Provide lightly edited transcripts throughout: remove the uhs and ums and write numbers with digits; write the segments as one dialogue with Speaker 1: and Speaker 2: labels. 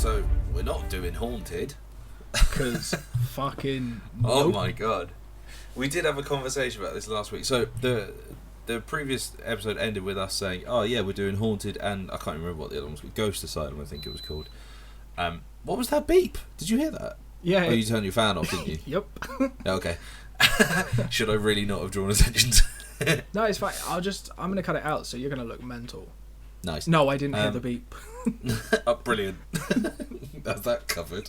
Speaker 1: So we're not doing Haunted.
Speaker 2: Because fucking
Speaker 1: Oh
Speaker 2: nope.
Speaker 1: my god. We did have a conversation about this last week. So the previous episode ended with us saying, oh yeah, we're doing Haunted, and I can't remember what the other one was called. Ghost Asylum, I think it was called. What was that beep? Did you hear that?
Speaker 2: Yeah.
Speaker 1: Oh, you turned your fan off, didn't you?
Speaker 2: Yep.
Speaker 1: Okay. Should I really not have drawn attention to it?
Speaker 2: No, it's fine. I'm gonna cut it out, so you're gonna look mental.
Speaker 1: Nice.
Speaker 2: No, I didn't hear the beep.
Speaker 1: Oh, brilliant. That's that covered.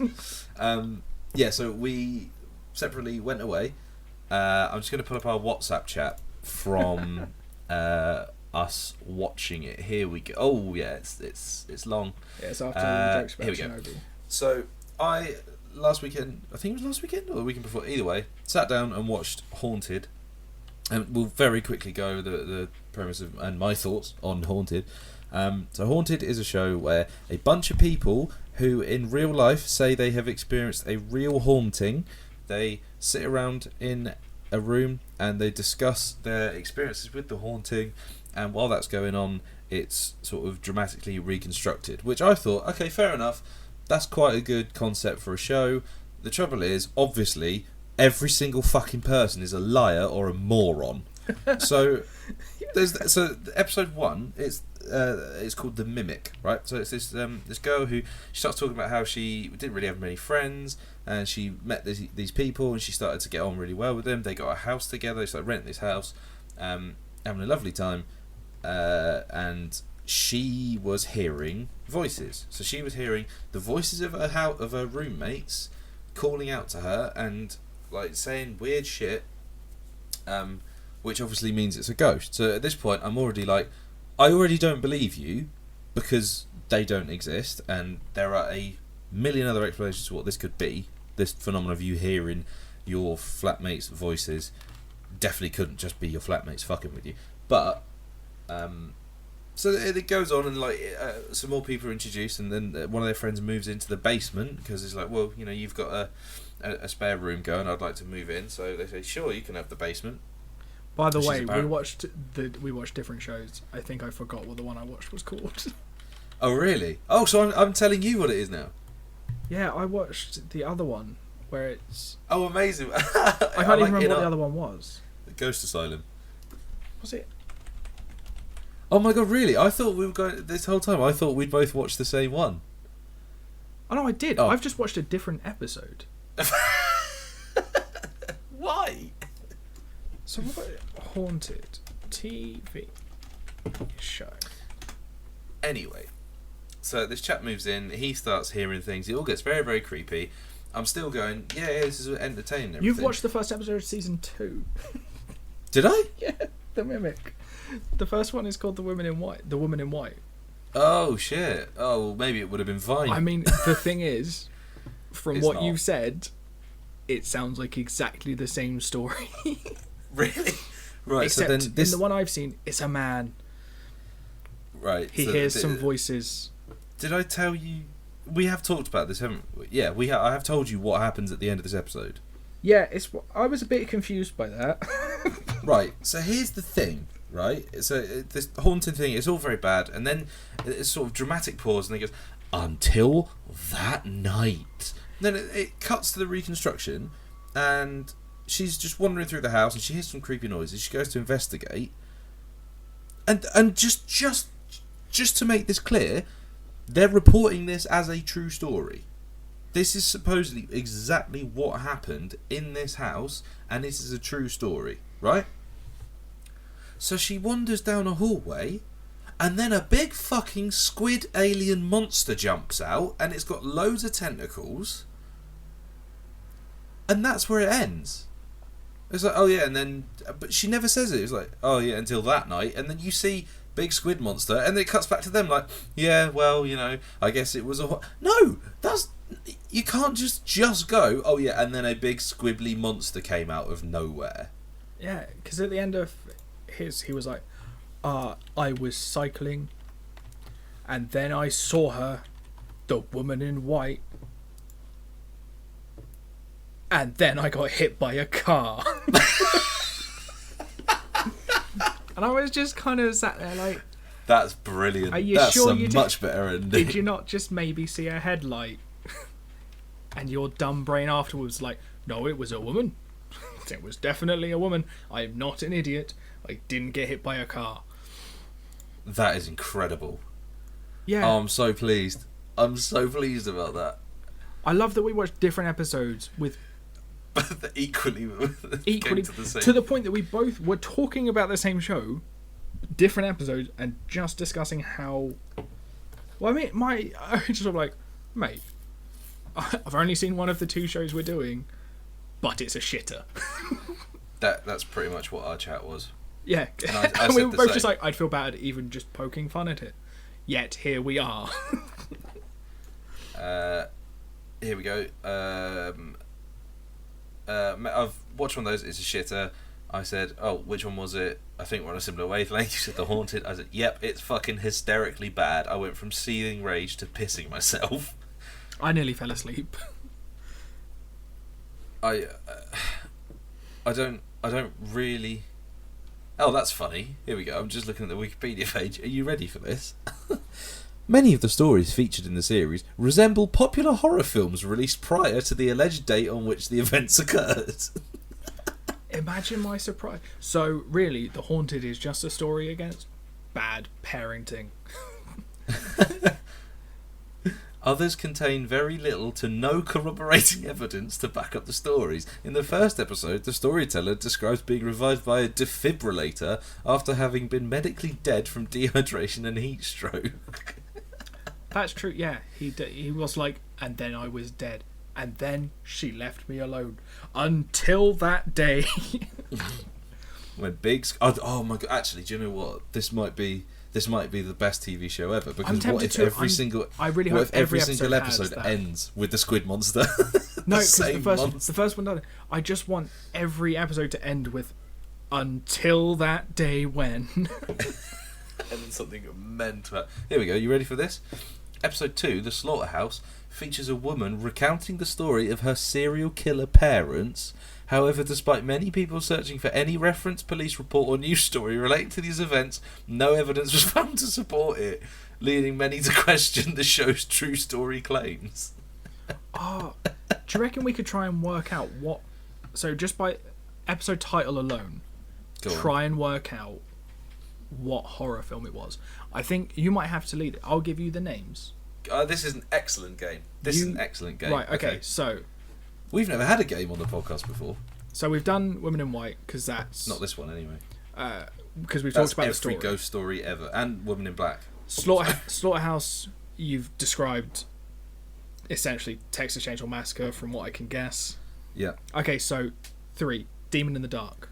Speaker 1: Yeah, so we separately went away. I'm just going to pull up our WhatsApp chat from us watching it. Here we go. Oh yeah, it's long.
Speaker 2: Yeah, it's after the jokes about
Speaker 1: here we go.
Speaker 2: Chernobyl.
Speaker 1: So I last weekend, I think it was last weekend or the weekend before. Either way, sat down and watched Haunted, and we'll very quickly go over the premise of, and my thoughts on Haunted. So Haunted is a show where a bunch of people who in real life say they have experienced a real haunting, they sit around in a room and they discuss their experiences with the haunting, and while that's going on, it's sort of dramatically reconstructed, which I thought, okay, fair enough, that's quite a good concept for a show. The trouble is, obviously, every single fucking person is a liar or a moron. So episode 1, it's called The Mimic, right? So it's this girl who, she starts talking about how she didn't really have many friends, and she met these people, and she started to get on really well with them. They got a house together, they started renting this house, having a lovely time, and she was hearing voices. So she was hearing the voices of her roommates calling out to her and like saying weird shit, which obviously means it's a ghost. So at this point, I'm already like, I already don't believe you because they don't exist, and there are a million other explanations to what this could be. This phenomenon of you hearing your flatmates' voices definitely couldn't just be your flatmates fucking with you. But so it goes on, and like some more people are introduced, and then one of their friends moves into the basement because it's like, well, you know, you've got a spare room going, I'd like to move in. So they say, sure, you can have the basement.
Speaker 2: By the way, we watched different shows. I think I forgot what the one I watched was called.
Speaker 1: Oh really? Oh, so I'm telling you what it is now.
Speaker 2: Yeah, I watched the other one where it's.
Speaker 1: Oh, amazing!
Speaker 2: I can't even remember what the other one was.
Speaker 1: The Ghost Asylum.
Speaker 2: Was it?
Speaker 1: Oh my god, really? I thought we were going this whole time. I thought we'd both watched the same one.
Speaker 2: Oh no, I did.
Speaker 1: Oh.
Speaker 2: I've just watched a different episode.
Speaker 1: Why?
Speaker 2: So what? Haunted TV show.
Speaker 1: Anyway, so this chap moves in. He starts hearing things. It all gets very, very creepy. I'm still going, yeah, this is entertaining. Everything.
Speaker 2: You've watched the first episode of season 2.
Speaker 1: Did I?
Speaker 2: Yeah, The Mimic. The first one is called The Woman in White. The Woman in White.
Speaker 1: Oh shit! Oh, well, maybe it would have been fine.
Speaker 2: I mean, the thing is, from
Speaker 1: It's
Speaker 2: what
Speaker 1: not.
Speaker 2: you've said, it sounds like exactly the same story.
Speaker 1: Really? Right.
Speaker 2: Except
Speaker 1: so then this.
Speaker 2: in the one I've seen, it's a man.
Speaker 1: Right.
Speaker 2: He hears some voices.
Speaker 1: Did I tell you? We have talked about this, haven't we? Yeah, I have told you what happens at the end of this episode.
Speaker 2: Yeah, I was a bit confused by that.
Speaker 1: Right. So here's the thing. Right. So this haunting thing is all very bad, and then it's sort of dramatic pause, and then it goes until that night. And then it cuts to the reconstruction, and she's just wandering through the house, and she hears some creepy noises. She goes to investigate, and just to make this clear, they're reporting this as a true story. This is supposedly exactly what happened in this house, and this is a true story, right? So she wanders down a hallway, and then a big fucking squid alien monster jumps out, and it's got loads of tentacles, and that's where it ends. It's like, oh yeah, and then, but she never says it. It's like, oh yeah, until that night, and then you see big squid monster, and then it cuts back to them like, yeah, well, you know, I guess it was a... No! You can't just go, oh yeah, and then a big squibbly monster came out of nowhere.
Speaker 2: Yeah, because at the end of he was like, I was cycling, and then I saw her, the woman in white, and then I got hit by a car. And I was just kind of sat there like,
Speaker 1: That's brilliant.
Speaker 2: Are you
Speaker 1: That's
Speaker 2: sure
Speaker 1: a
Speaker 2: you
Speaker 1: much better ending.
Speaker 2: Did you not just maybe see a headlight? And your dumb brain afterwards like, no, it was a woman. It was definitely a woman. I'm not an idiot. I didn't get hit by a car.
Speaker 1: That is incredible.
Speaker 2: Yeah.
Speaker 1: Oh, I'm so pleased. I'm so pleased about that.
Speaker 2: I love that we watched different episodes with
Speaker 1: equally
Speaker 2: to the point that we both were talking about the same show, different episodes, and just discussing how. Well, I mean, I was just like, mate, I've only seen one of the two shows we're doing, but it's a shitter.
Speaker 1: That's pretty much what our chat was.
Speaker 2: Yeah,
Speaker 1: and I
Speaker 2: we
Speaker 1: said
Speaker 2: were
Speaker 1: the
Speaker 2: both
Speaker 1: same.
Speaker 2: just like, I'd feel bad even just poking fun at it. Yet here we are.
Speaker 1: Here we go. I've watched one of those. It's a shitter. I said, "Oh, which one was it?" I think we're on a similar wavelength. You said The Haunted. I said, "Yep, it's fucking hysterically bad." I went from seething rage to pissing myself.
Speaker 2: I nearly fell asleep.
Speaker 1: I don't really. Oh, that's funny. Here we go. I'm just looking at the Wikipedia page. Are you ready for this? Many of the stories featured in the series resemble popular horror films released prior to the alleged date on which the events occurred.
Speaker 2: Imagine my surprise. So, really, The Haunted is just a story against bad parenting.
Speaker 1: Others contain very little to no corroborating evidence to back up the stories. In the first episode, the storyteller describes being revived by a defibrillator after having been medically dead from dehydration and heat stroke.
Speaker 2: That's true, yeah. He was like, and then I was dead. And then she left me alone. Until that day.
Speaker 1: When oh my god! Actually, do you know what? This might be the best TV show ever. Because what if every single episode ends with the squid monster?
Speaker 2: No, because the first one doesn't. I just want every episode to end with "until that day when."
Speaker 1: And then something mental. Here we go. You ready for this? Episode 2, The Slaughterhouse, features a woman recounting the story of her serial killer parents. However, despite many people searching for any reference, police report, or news story relating to these events, no evidence was found to support it, leading many to question the show's true story claims.
Speaker 2: Oh, do you reckon we could try and work out what... So just by episode title alone, try and work out what horror film it was. I think you might have to lead it. I'll give you the names.
Speaker 1: This is an excellent game. Right,
Speaker 2: okay, so...
Speaker 1: We've never had a game on the podcast before.
Speaker 2: So we've done Women in White, because that's...
Speaker 1: Not this one, anyway.
Speaker 2: Because we've talked about the story.
Speaker 1: Every ghost story ever. And Women in Black.
Speaker 2: Slaughterhouse, you've described essentially Texas Chainsaw Massacre, from what I can guess.
Speaker 1: Yeah.
Speaker 2: Okay, so 3, Demon in the Dark.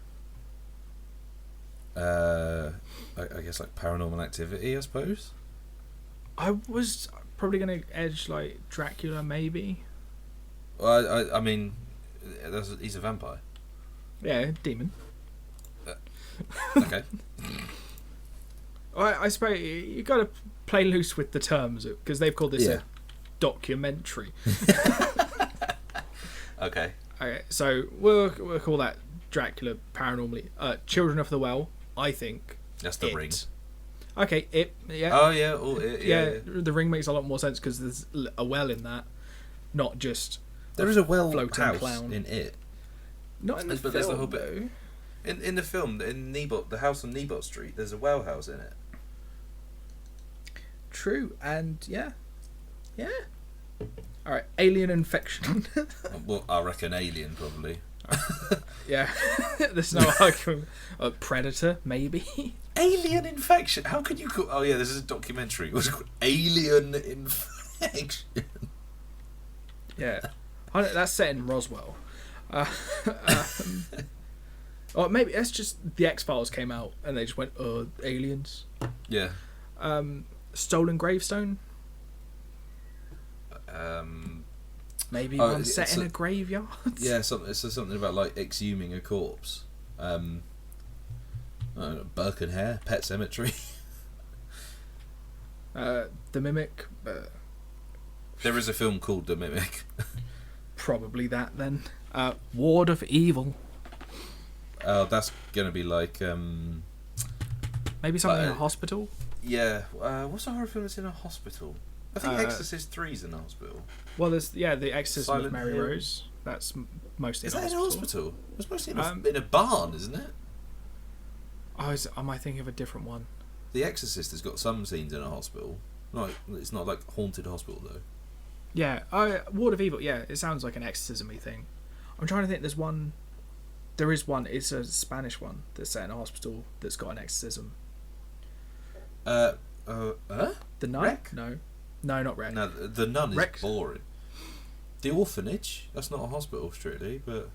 Speaker 1: I guess like Paranormal Activity, I suppose.
Speaker 2: I was probably going to edge like Dracula, maybe.
Speaker 1: Well, I mean, he's a vampire.
Speaker 2: Yeah, demon.
Speaker 1: Okay.
Speaker 2: I suppose you got to play loose with the terms, because they've called this a documentary.
Speaker 1: Okay.
Speaker 2: Okay, so we'll call that Dracula paranormally. Children of the Well, I think.
Speaker 1: That's The Ring.
Speaker 2: Okay, It. Yeah.
Speaker 1: Oh yeah. Yeah.
Speaker 2: The Ring makes a lot more sense because there's a well in that, not just.
Speaker 1: There is a well
Speaker 2: floating
Speaker 1: house
Speaker 2: clown
Speaker 1: in it.
Speaker 2: Not in the film,
Speaker 1: there's the whole bit. In the film, in Nebot, the house on Nebot Street, there's a well house in it.
Speaker 2: True, and yeah. All right, Alien Infection.
Speaker 1: Well, I reckon Alien probably.
Speaker 2: Yeah, there's no argument. Predator, maybe.
Speaker 1: Alien Infection. How could you call? Oh yeah, this is a documentary. It was called Alien Infection.
Speaker 2: Yeah, that's set in Roswell. Or maybe that's just the X-Files came out and they just went, aliens.
Speaker 1: Yeah.
Speaker 2: Stolen Gravestone. Maybe one set in a graveyard. Yeah,
Speaker 1: something about like exhuming a corpse. Burke and Hare, Pet Cemetery.
Speaker 2: The Mimic.
Speaker 1: There is a film called The Mimic.
Speaker 2: Probably that then. Ward of Evil.
Speaker 1: That's gonna be like
Speaker 2: maybe something in a hospital.
Speaker 1: Yeah. What's a horror film that's in a hospital? I think Exorcist 3's in a hospital.
Speaker 2: Well, there's The Exorcism
Speaker 1: Silent
Speaker 2: of Mary
Speaker 1: Hill.
Speaker 2: Rose. That's mostly
Speaker 1: Is
Speaker 2: in a
Speaker 1: that
Speaker 2: hospital.
Speaker 1: in a hospital? It's mostly in a barn, isn't it?
Speaker 2: Am I thinking of a different one?
Speaker 1: The Exorcist has got some scenes in a hospital. No, it's not like haunted hospital though.
Speaker 2: Yeah, Ward of Evil. Yeah, it sounds like an exorcism-y thing. I'm trying to think. There's one. There is one. It's a Spanish one that's set in a hospital that's got an exorcism.
Speaker 1: The
Speaker 2: Nun?
Speaker 1: Wreck?
Speaker 2: No, not Wreck.
Speaker 1: No, the Nun is
Speaker 2: Wreck.
Speaker 1: boring. The Orphanage. That's not a hospital, strictly, but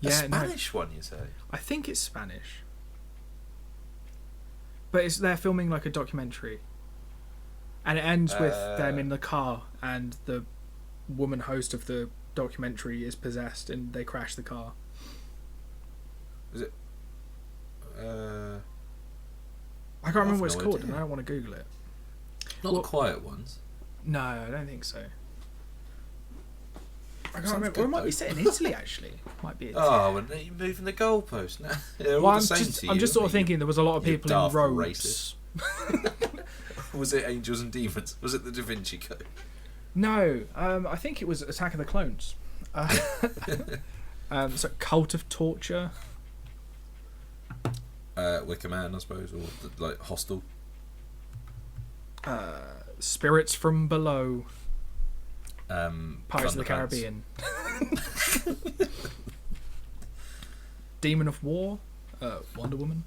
Speaker 2: Yeah,
Speaker 1: a Spanish one, you say?
Speaker 2: I think it's Spanish. But they're filming like a documentary. And it ends with them in the car and the woman host of the documentary is possessed and they crash the car.
Speaker 1: Is it?
Speaker 2: I can't remember what it's called and I don't want to Google it.
Speaker 1: Not the Quiet Ones.
Speaker 2: No, I don't think so. I can't
Speaker 1: Sounds
Speaker 2: remember.
Speaker 1: good,
Speaker 2: Or it might
Speaker 1: though.
Speaker 2: be set in Italy, actually. Might be.
Speaker 1: Oh, and you're moving the goalpost now. They're
Speaker 2: Well,
Speaker 1: all
Speaker 2: I'm
Speaker 1: the same
Speaker 2: just,
Speaker 1: to you,
Speaker 2: I'm just sort of
Speaker 1: aren't you?
Speaker 2: thinking there was a lot of
Speaker 1: You
Speaker 2: people in
Speaker 1: daft
Speaker 2: robes.
Speaker 1: Was it Angels and Demons? Was it the Da Vinci Code?
Speaker 2: No, I think it was Attack of the Clones. So Cult of Torture.
Speaker 1: Wicker Man, I suppose, or like Hostel.
Speaker 2: Spirits from Below. Pirates of the
Speaker 1: Thunderpants.
Speaker 2: Caribbean. Demon of War. Wonder Woman.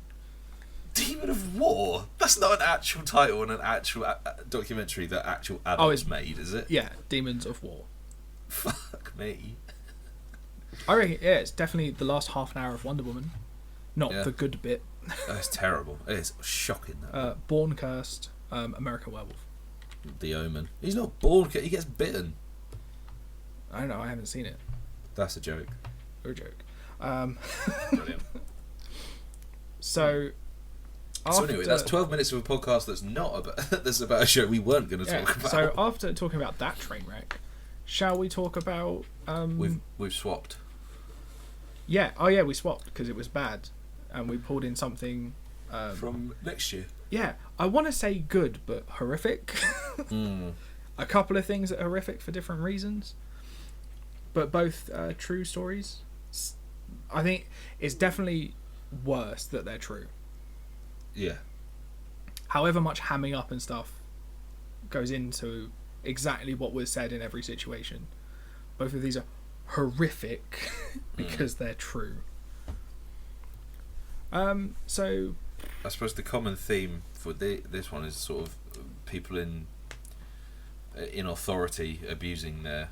Speaker 1: Demon of War? That's not an actual title and an actual documentary that actual adults made, is it?
Speaker 2: Yeah, Demons of War.
Speaker 1: Fuck me.
Speaker 2: I reckon, yeah, it's definitely the last half an hour of Wonder Woman. Not the good bit.
Speaker 1: That's terrible. It's shocking. That
Speaker 2: Born Cursed. American Werewolf.
Speaker 1: The Omen. He's not born. He gets bitten.
Speaker 2: I don't know. I haven't seen it.
Speaker 1: That's a joke.
Speaker 2: Or a joke.
Speaker 1: Brilliant.
Speaker 2: So
Speaker 1: Anyway, that's 12 minutes of a podcast that's not about that's about a show we weren't going to talk about.
Speaker 2: So after talking about that train wreck, shall we talk about?
Speaker 1: We've swapped.
Speaker 2: Yeah. Oh yeah, we swapped because it was bad, and we pulled in something
Speaker 1: from next year.
Speaker 2: Yeah, I want to say good, but horrific. A couple of things that are horrific for different reasons, but both true stories. I think it's definitely worse that they're true.
Speaker 1: Yeah.
Speaker 2: However much hamming up and stuff goes into exactly what was said in every situation, both of these are horrific because they're true. So
Speaker 1: I suppose the common theme for this one is sort of people in authority abusing their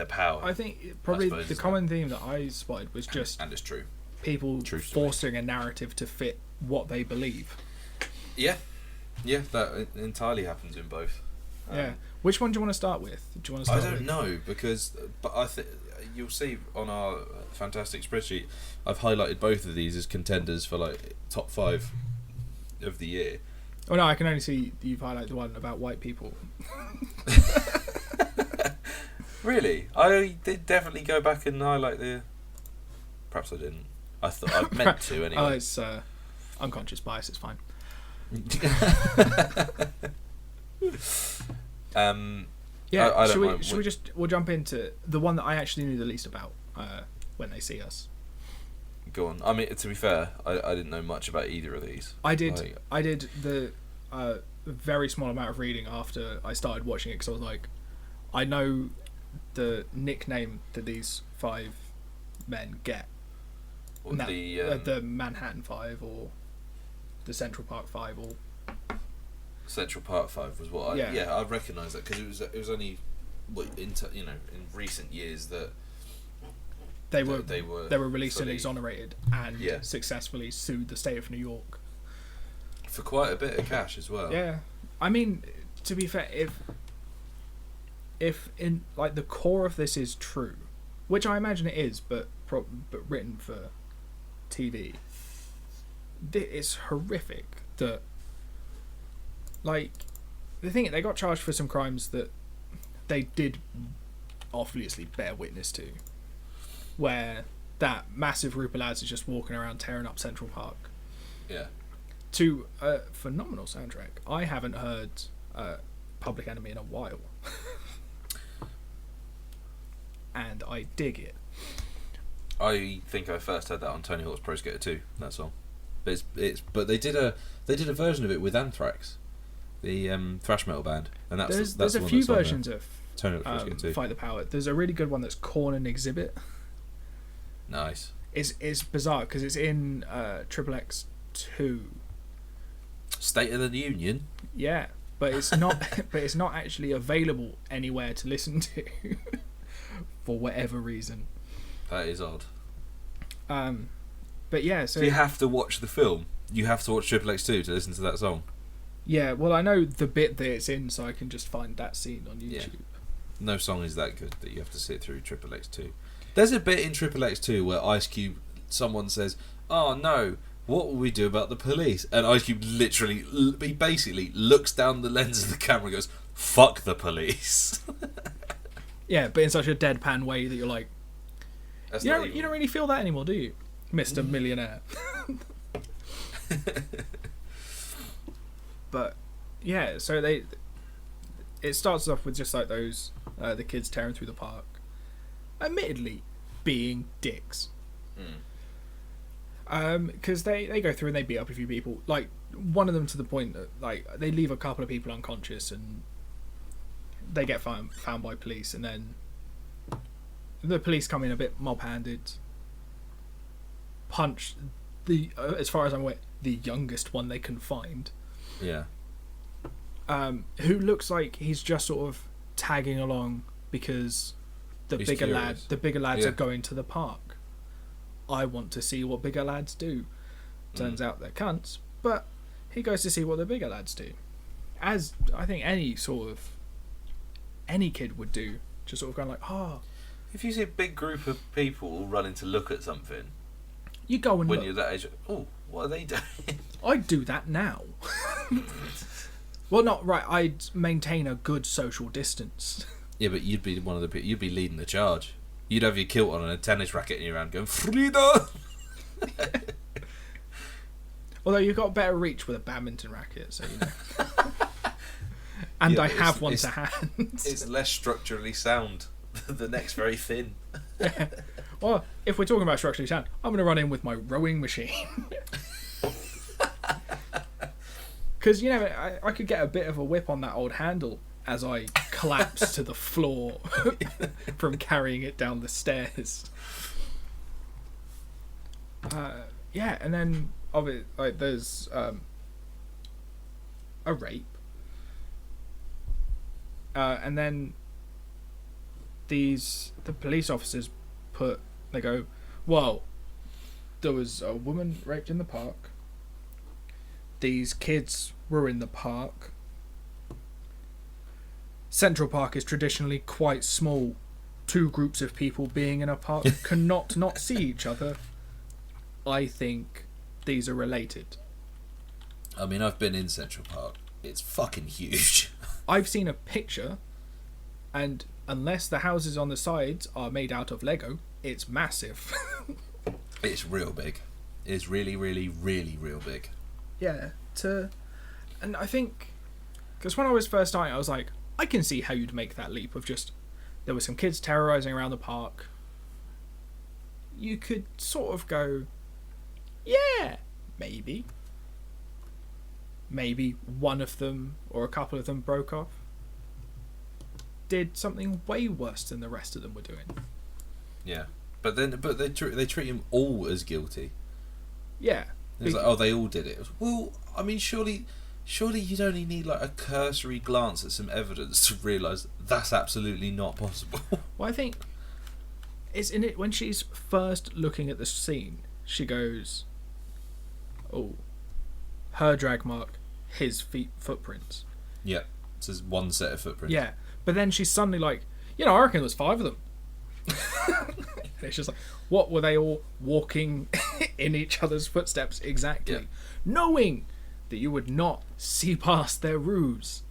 Speaker 1: power.
Speaker 2: I think probably the common theme that I spotted was just
Speaker 1: and it's true.
Speaker 2: People forcing a narrative to fit what they believe.
Speaker 1: Yeah, that entirely happens in both.
Speaker 2: Yeah. Which one do you want to start with? Do you want to start?
Speaker 1: I don't know but I think you'll see on our fantastic spreadsheet. I've highlighted both of these as contenders for like top 5 of the year.
Speaker 2: Oh no, I can only see you've highlighted the one about white people.
Speaker 1: Really? I did definitely go back and highlight the. Perhaps I didn't. I thought I meant to anyway.
Speaker 2: Oh, it's unconscious bias. It's fine. Yeah. Should we just we'll jump into the one that I actually knew the least about? When They See Us.
Speaker 1: Go on. I mean, to be fair, I didn't know much about either of these.
Speaker 2: I did the very small amount of reading after I started watching it because I was like, I know the nickname that these 5 men get. The Manhattan 5 or the Central Park 5 or
Speaker 1: Central Park 5 was what I recognise that because it was only in recent years that they were released and exonerated and successfully sued the state of New York for quite a bit of cash as well.
Speaker 2: Yeah, I mean, to be fair, if in like the core of this is true, which I imagine it is, but written for TV, it's horrific that like the thing they got charged for some crimes that they did obviously bear witness to, where that massive group of lads is just walking around tearing up Central Park.
Speaker 1: Yeah.
Speaker 2: to a phenomenal soundtrack. I haven't heard Public Enemy in a while. And I dig it.
Speaker 1: I think I first heard that on Tony Hawk's Pro Skater 2, that song. But they did a version of it with Anthrax, the thrash metal band, and that's
Speaker 2: there's
Speaker 1: the
Speaker 2: a
Speaker 1: one
Speaker 2: few
Speaker 1: that's on
Speaker 2: versions
Speaker 1: there.
Speaker 2: of
Speaker 1: Tony Hawk's Pro Skater 2.
Speaker 2: Fight the Power. There's a really good one that's Korn and Exhibit.
Speaker 1: Nice.
Speaker 2: It's bizarre because it's in XXX 2.
Speaker 1: State of the Union.
Speaker 2: Yeah, but it's not. But it's not actually available anywhere to listen to for whatever reason.
Speaker 1: That is odd.
Speaker 2: But yeah, so
Speaker 1: you have to watch the film. You have to watch XXX2 to listen to that song.
Speaker 2: Yeah, well, I know the bit that it's in, so I can just find that scene on YouTube. Yeah.
Speaker 1: No song is that good that you have to sit through XXX2. There's a bit in XXX2 where Ice Cube, someone says, "Oh no, what will we do about the police?" And Ice Cube he basically looks down the lens of the camera and goes, "Fuck the police."
Speaker 2: Yeah, but in such a deadpan way that you're like, you don't really feel that anymore, do you, Mr. Millionaire? But yeah, so it starts off with just like those the kids tearing through the park, admittedly being dicks. Because they go through and they beat up a few people, like one of them to the point that like they leave a couple of people unconscious and they get found by police, and then the police come in a bit mob-handed, punch as far as I'm aware, the youngest one they can find.
Speaker 1: Yeah.
Speaker 2: Who looks like he's just sort of tagging along because the bigger lads are going to the park. I want to see what bigger lads do. Turns out they're cunts, but he goes to see what the bigger lads do, as I think any kid would do, just sort of going like, oh.
Speaker 1: If you see a big group of people running to look at something,
Speaker 2: you go and
Speaker 1: when
Speaker 2: look.
Speaker 1: You're that age, oh, what are they doing?
Speaker 2: I'd do that now. Well, not right. I'd maintain a good social distance.
Speaker 1: Yeah, but you'd be one of the people. You'd be leading the charge. You'd have your kilt on and a tennis racket in your hand, going Frida.
Speaker 2: Although you've got better reach with a badminton racket, so you know. And yeah, I have one to hand.
Speaker 1: It's less structurally sound. The neck's very thin.
Speaker 2: Yeah. Well, if we're talking about structurally sound, I'm going to run in with my rowing machine. Because, you know, I could get a bit of a whip on that old handle as I collapse to the floor from carrying it down the stairs. Yeah, and then of it, like, there's a rape. And then the police officers they go, well, there was a woman raped in the park. These kids were in the park. Central Park is traditionally quite small. Two groups of people being in a park cannot not see each other. I think these are related.
Speaker 1: I mean, I've been in Central Park. It's fucking huge.
Speaker 2: I've seen a picture, and unless the houses on the sides are made out of Lego, it's massive.
Speaker 1: It's real big. It's really, really, really real big.
Speaker 2: Yeah, and I think, because when I was first starting, I was like, I can see how you'd make that leap of just, there were some kids terrorising around the park. You could sort of go, yeah, maybe one of them or a couple of them broke off, did something way worse than the rest of them were doing.
Speaker 1: Yeah, but they treat him all as guilty.
Speaker 2: Yeah,
Speaker 1: it's like, oh, they all did it. Well, I mean, surely you'd only need like a cursory glance at some evidence to realise that's absolutely not possible.
Speaker 2: Well, I think it's in it when she's first looking at the scene. She goes, "Oh, her drag mark, his footprints."
Speaker 1: Yeah, so there's one set of footprints.
Speaker 2: Yeah, but then she's suddenly like, I reckon there's 5 of them. It's just like, what were they all walking in each other's footsteps exactly, knowing that you would not see past their ruse?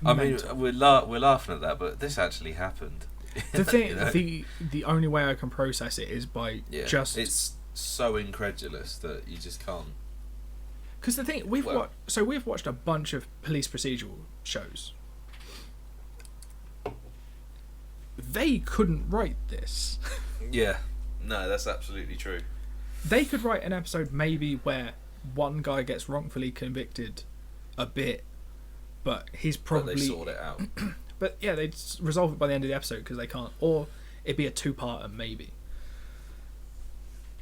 Speaker 1: I mean, we're laughing at that, but this actually happened.
Speaker 2: The thing, the only way I can process it is by
Speaker 1: so incredulous that you just can't.
Speaker 2: Because the thing we've watched a bunch of police procedural shows. They couldn't write this.
Speaker 1: Yeah, no, that's absolutely true.
Speaker 2: They could write an episode maybe where one guy gets wrongfully convicted a bit, but he's probably...
Speaker 1: But they sort it out.
Speaker 2: But yeah, they'd resolve it by the end of the episode because they can't. Or it'd be a two-parter maybe.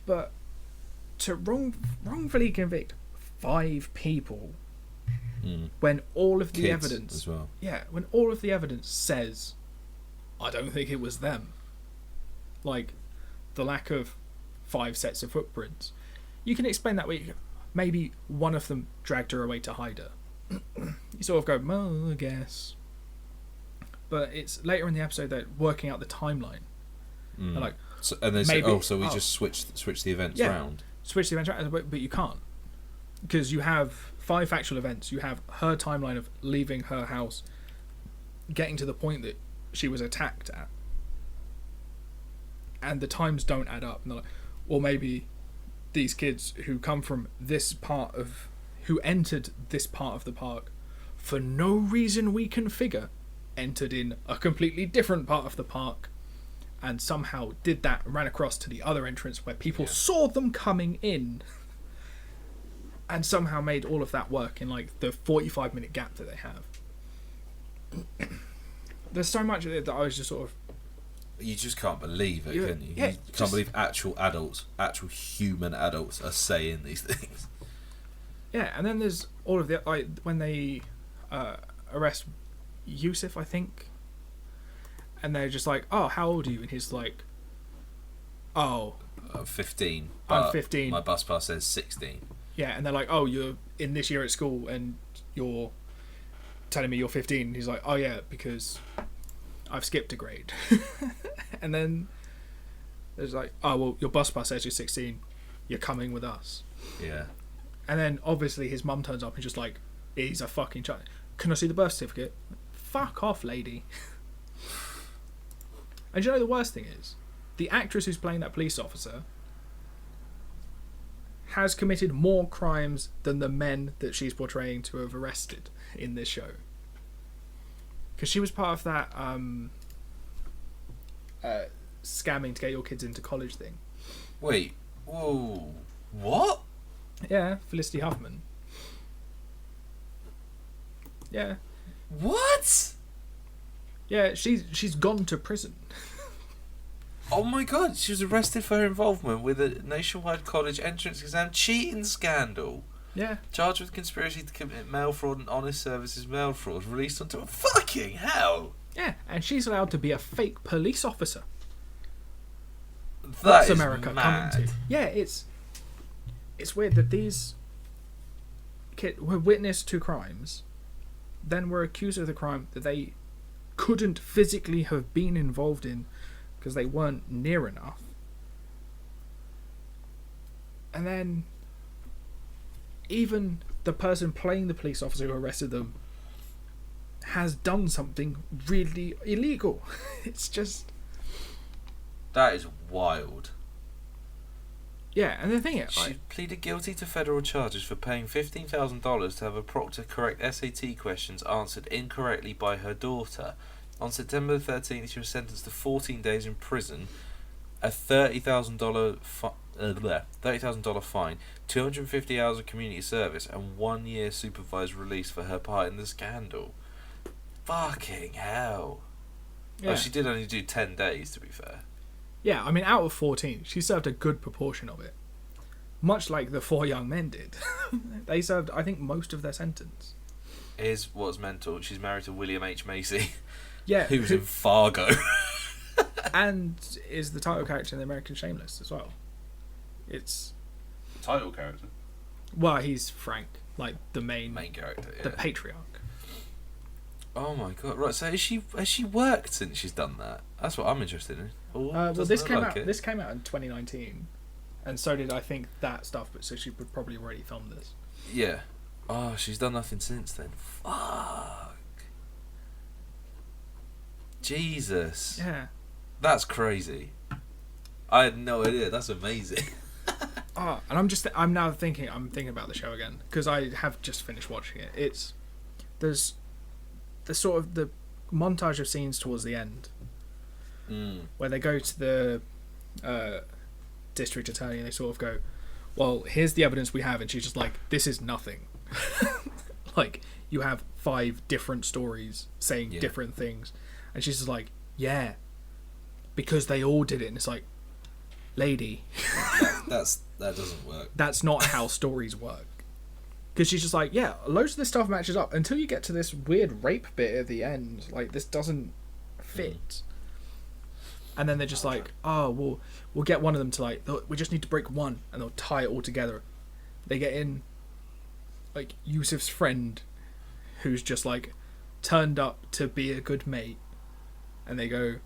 Speaker 2: But to wrongfully convict 5 people when all of the
Speaker 1: Kids
Speaker 2: evidence...
Speaker 1: as well.
Speaker 2: Yeah, when all of the evidence says, I don't think it was them. Like, the lack of 5 sets of footprints. You can explain that way. Maybe one of them dragged her away to hide her. You sort of go, well, I guess. But it's later in the episode they're working out the timeline. They're like,
Speaker 1: so, and they say, we just switch the events around.
Speaker 2: Switch the events around, but you can't. Because you have 5 factual events. You have her timeline of leaving her house, getting to the point that she was attacked at. And the times don't add up. And they're like, well, maybe these kids who come from this part of... who entered this part of the park for no reason we can figure, entered in a completely different part of the park and somehow did that, ran across to the other entrance where people saw them coming in and somehow made all of that work in like the 45-minute gap that they have. There's so much of it that I was just sort of...
Speaker 1: You just can't believe it, can you? You can't believe actual human adults are saying these things.
Speaker 2: Yeah, and then there's all of the... like when they arrest Yusuf, I think, and they're just like, oh, how old are you? And he's like, oh,
Speaker 1: I'm 15.
Speaker 2: I'm 15.
Speaker 1: My bus pass says 16.
Speaker 2: Yeah, and they're like, oh, you're in this year at school and you're telling me you're 15. And he's like, oh yeah, because I've skipped a grade. And then there's like, oh, well, your bus pass says you're 16. You're coming with us.
Speaker 1: Yeah.
Speaker 2: And then obviously his mum turns up and just like, he's a fucking child. Can I see the birth certificate? Fuck off, lady. And you know the worst thing is, the actress who's playing that police officer has committed more crimes than the men that she's portraying to have arrested in this show. Because she was part of that scamming to get your kids into college thing.
Speaker 1: Wait, whoa, what?
Speaker 2: Yeah, Felicity Huffman. Yeah.
Speaker 1: What?
Speaker 2: Yeah, she's gone to prison.
Speaker 1: Oh my god, she was arrested for her involvement with a nationwide college entrance exam cheating scandal.
Speaker 2: Yeah.
Speaker 1: Charged with conspiracy to commit mail fraud and honest services mail fraud. Released onto a fucking hell.
Speaker 2: Yeah, and she's allowed to be a fake police officer.
Speaker 1: That's
Speaker 2: America
Speaker 1: mad.
Speaker 2: coming to. Yeah, it's weird that these kids were witness to crimes, then were accused of the crime that they couldn't physically have been involved in because they weren't near enough. And then even the person playing the police officer who arrested them has done something really illegal. It's just...
Speaker 1: That is wild.
Speaker 2: Yeah, and the thing is...
Speaker 1: She pleaded guilty to federal charges for paying $15,000 to have a proctor correct SAT questions answered incorrectly by her daughter. On September 13th, she was sentenced to 14 days in prison, a $30,000 fine, 250 hours of community service, and 1 year supervised release for her part in the scandal. Fucking hell. Yeah. Oh, she did only do 10 days, to be fair.
Speaker 2: Yeah, I mean, out of 14, she served a good proportion of it. Much like the 4 young men did. They served, I think, most of their sentence.
Speaker 1: Here's what's mental. She's married to William H. Macy.
Speaker 2: Yeah.
Speaker 1: Who's in Fargo.
Speaker 2: And is the title character in The American Shameless as well. It's...
Speaker 1: Title character?
Speaker 2: Well, he's Frank. Like, the main
Speaker 1: character, yeah.
Speaker 2: The patriarch.
Speaker 1: Oh my god! Right, so has she worked since she's done that? That's what I'm interested in.
Speaker 2: Well, this came out. This came out in 2019, and so did I think that stuff. But so she would probably already filmed this.
Speaker 1: Yeah. Oh, she's done nothing since then. Fuck. Jesus.
Speaker 2: Yeah.
Speaker 1: That's crazy. I had no idea. That's amazing.
Speaker 2: And I'm thinking about the show again because I have just finished watching it. There's the sort of the montage of scenes towards the end where they go to the district attorney and they sort of go, well, here's the evidence we have, and she's just like, this is nothing. Like, you have 5 different stories saying different things, and she's just like, yeah, because they all did it. And it's like, lady,
Speaker 1: that doesn't work.
Speaker 2: That's not how stories work. Because she's just like, yeah, loads of this stuff matches up until you get to this weird rape bit at the end. Like, this doesn't fit. And then they're just like, oh, we'll get one of them to, like, we just need to break one, and they'll tie it all together. They get in, like, Yusuf's friend, who's just, like, turned up to be a good mate. And they go,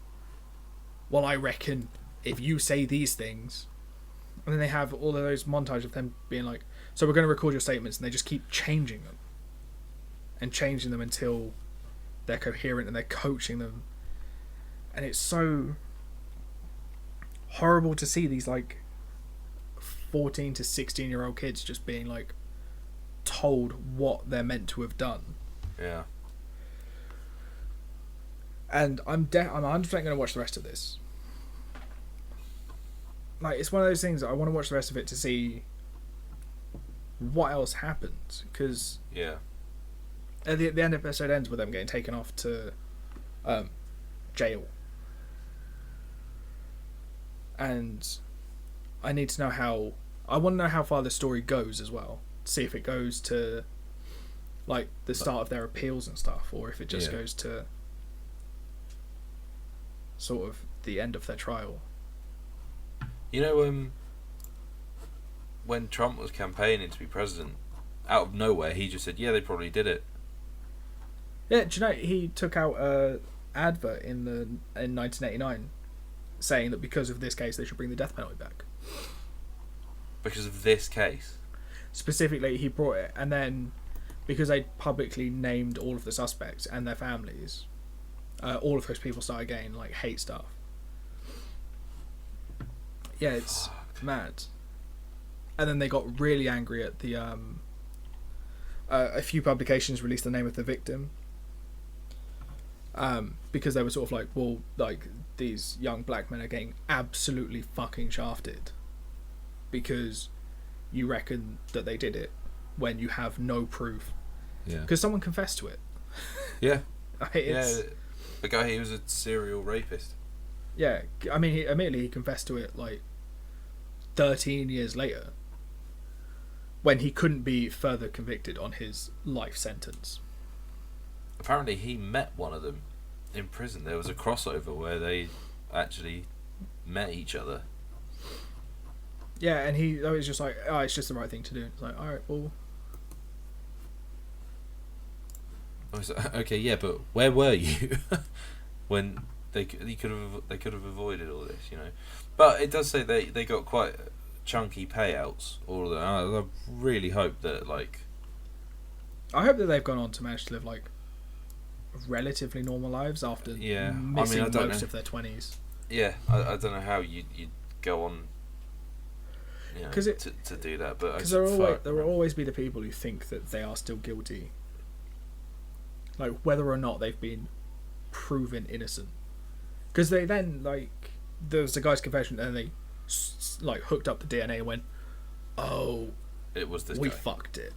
Speaker 2: well, I reckon if you say these things. And then they have all of those montage of them being like, so we're going to record your statements, and they just keep changing them. And changing them until they're coherent, and they're coaching them. And it's so horrible to see these, like, 14 to 16-year-old kids just being, like, told what they're meant to have done.
Speaker 1: Yeah.
Speaker 2: And I'm 100% going to watch the rest of this. Like, it's one of those things that I want to watch the rest of it to see what else happens. Because at the end of the episode ends with them getting taken off to jail. And I need to know I want to know how far the story goes as well. See if it goes to, like, the start of their appeals and stuff, or if it just goes to sort of the end of their trial.
Speaker 1: You know, when Trump was campaigning to be president, out of nowhere he just said, yeah, they probably did it.
Speaker 2: Yeah, do you know, he took out a advert in 1989 saying that because of this case they should bring the death penalty back.
Speaker 1: Because of this case?
Speaker 2: Specifically, he brought it, and then because they publicly named all of the suspects and their families, all of those people started getting, like, hate stuff. Yeah, it's mad. And then they got really angry at the a few publications released the name of the victim, because they were sort of like, well, like, these young black men are getting absolutely fucking shafted because you reckon that they did it when you have no proof.
Speaker 1: Yeah.
Speaker 2: Because someone confessed to it.
Speaker 1: Yeah.
Speaker 2: It's,
Speaker 1: the guy, he was a serial rapist.
Speaker 2: Yeah, I mean, he confessed to it, like, 13 years later, when he couldn't be further convicted on his life sentence.
Speaker 1: Apparently he met one of them in prison. There was a crossover where they actually met each other.
Speaker 2: Yeah, and he was just like, oh, it's just the right thing to do. It's like, alright, well...
Speaker 1: I was like, okay, yeah, but where were you when they could have avoided all this, you know? But it does say they got quite chunky payouts, all of them. I really hope that, like...
Speaker 2: I hope that they've gone on to manage to live, like, relatively normal lives after missing most of their 20s.
Speaker 1: Yeah, I don't know how you'd go on, you know, to do that. But
Speaker 2: because there will always be the people who think that they are still guilty, like, whether or not they've been proven innocent. Because they then, like, there was the guy's confession, and they, like, hooked up the DNA and went, oh,
Speaker 1: it was this
Speaker 2: we
Speaker 1: guy.
Speaker 2: fucked it.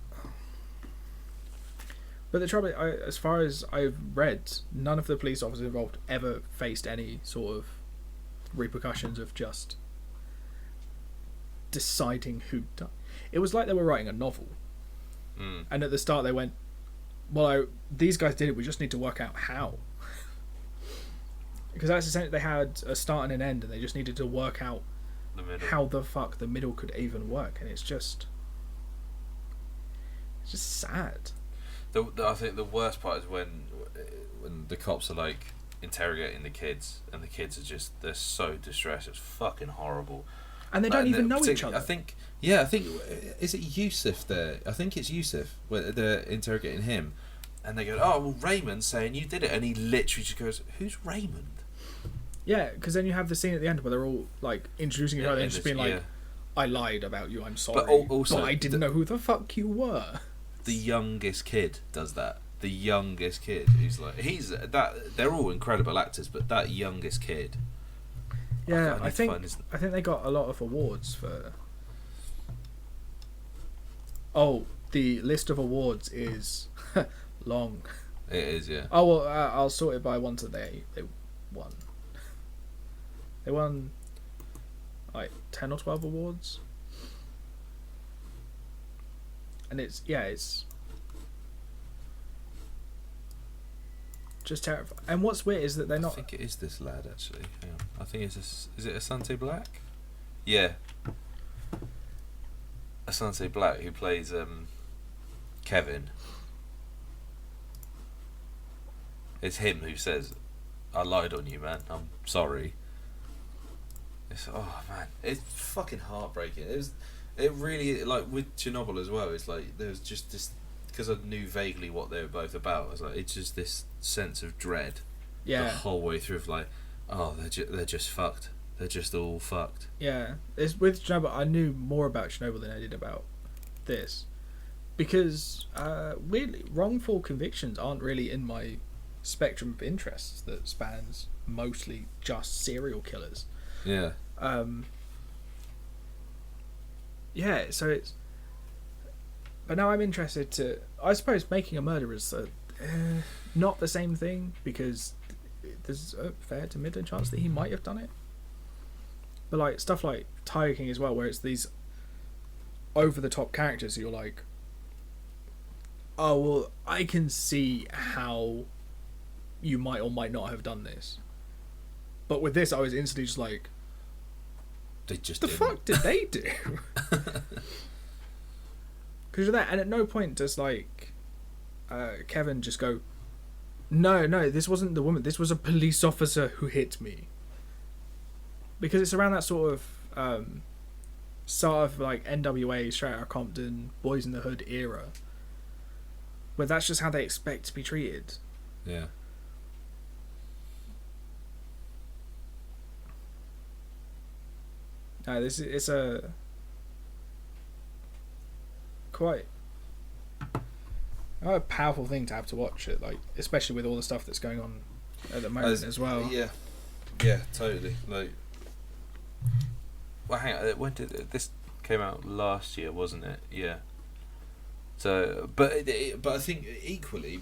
Speaker 2: But the trouble, as far as I've read, none of the police officers involved ever faced any sort of repercussions of just deciding who done. It was like they were writing a novel. And at the start they went, well, these guys did it, we just need to work out how. Because that's essentially, they had a start and an end, and they just needed to work out how the fuck the middle could even work. And it's just sad.
Speaker 1: I think the worst part is when the cops are, like, interrogating the kids, and the kids are just, they're so distressed. It's fucking horrible.
Speaker 2: And they don't even know each other.
Speaker 1: I think is it Yusuf there? I think it's Yusuf where they're interrogating him, and they go, "Oh, well, Raymond's saying you did it," and he literally just goes, "Who's Raymond?"
Speaker 2: Yeah, because then you have the scene at the end where they're all, like, introducing each other and just being like, I lied about you, I'm sorry.
Speaker 1: But also,
Speaker 2: but I didn't know who the fuck you were.
Speaker 1: The youngest kid does that. The youngest kid who's like, they're all incredible actors, but that youngest kid.
Speaker 2: Yeah, I think they got a lot of awards for. Oh, the list of awards is long.
Speaker 1: It is, yeah.
Speaker 2: Oh well, I'll sort it by ones that they won. They won like 10 or 12 awards, and it's just terrifying. And what's weird is that they're not.
Speaker 1: I think it is this lad actually. Hang on. I think is it Asante Black? Yeah. Asante Black, who plays Kevin. It's him who says, "I lied on you, man. I'm sorry." It's fucking heartbreaking. It really, like with Chernobyl as well. It's like there's just this, because I knew vaguely what they were both about. It's just this sense of dread.
Speaker 2: Yeah.
Speaker 1: The whole way through, of like, oh, they're just fucked. They're just all fucked.
Speaker 2: Yeah, it's with Chernobyl. I knew more about Chernobyl than I did about this, because weirdly, wrongful convictions aren't really in my spectrum of interests that spans mostly just serial killers.
Speaker 1: Yeah.
Speaker 2: Yeah, so it's. But now I'm interested to. I suppose making a murder is not the same thing, because there's a fair to middling chance that he might have done it. But like stuff like Tiger King as well, where it's these over the top characters who you're like, oh well, I can see how you might or might not have done this. But with this, I was instantly just like,
Speaker 1: they just
Speaker 2: the fuck did they do? Because of that, and at no point does like Kevin just go, no, this wasn't the woman, this was a police officer who hit me. Because it's around that sort of like NWA, Straight Outta Compton, Boys in the Hood era, where that's just how they expect to be treated.
Speaker 1: Yeah.
Speaker 2: No, it's a quite a powerful thing to have to watch it, like especially with all the stuff that's going on at the moment as well.
Speaker 1: Yeah, totally. Like, well, hang on. When did this came out last year, wasn't it? Yeah. So, but I think equally,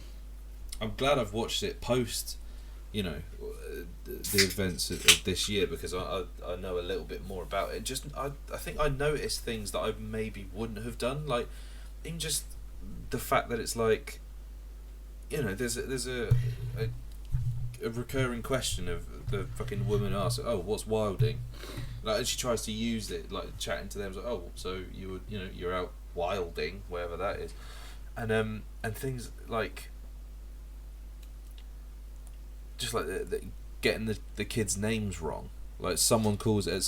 Speaker 1: I'm glad I've watched it post, the events of this year, because I know a little bit more about it. Just I think I noticed things that I maybe wouldn't have done, like in just the fact that it's like, there's a recurring question of the fucking woman asks, oh, what's wilding? Like, and she tries to use it, like chatting to them, like, oh, so you're out wilding, wherever that is, and things like, just like getting the kids' names wrong. Like someone calls him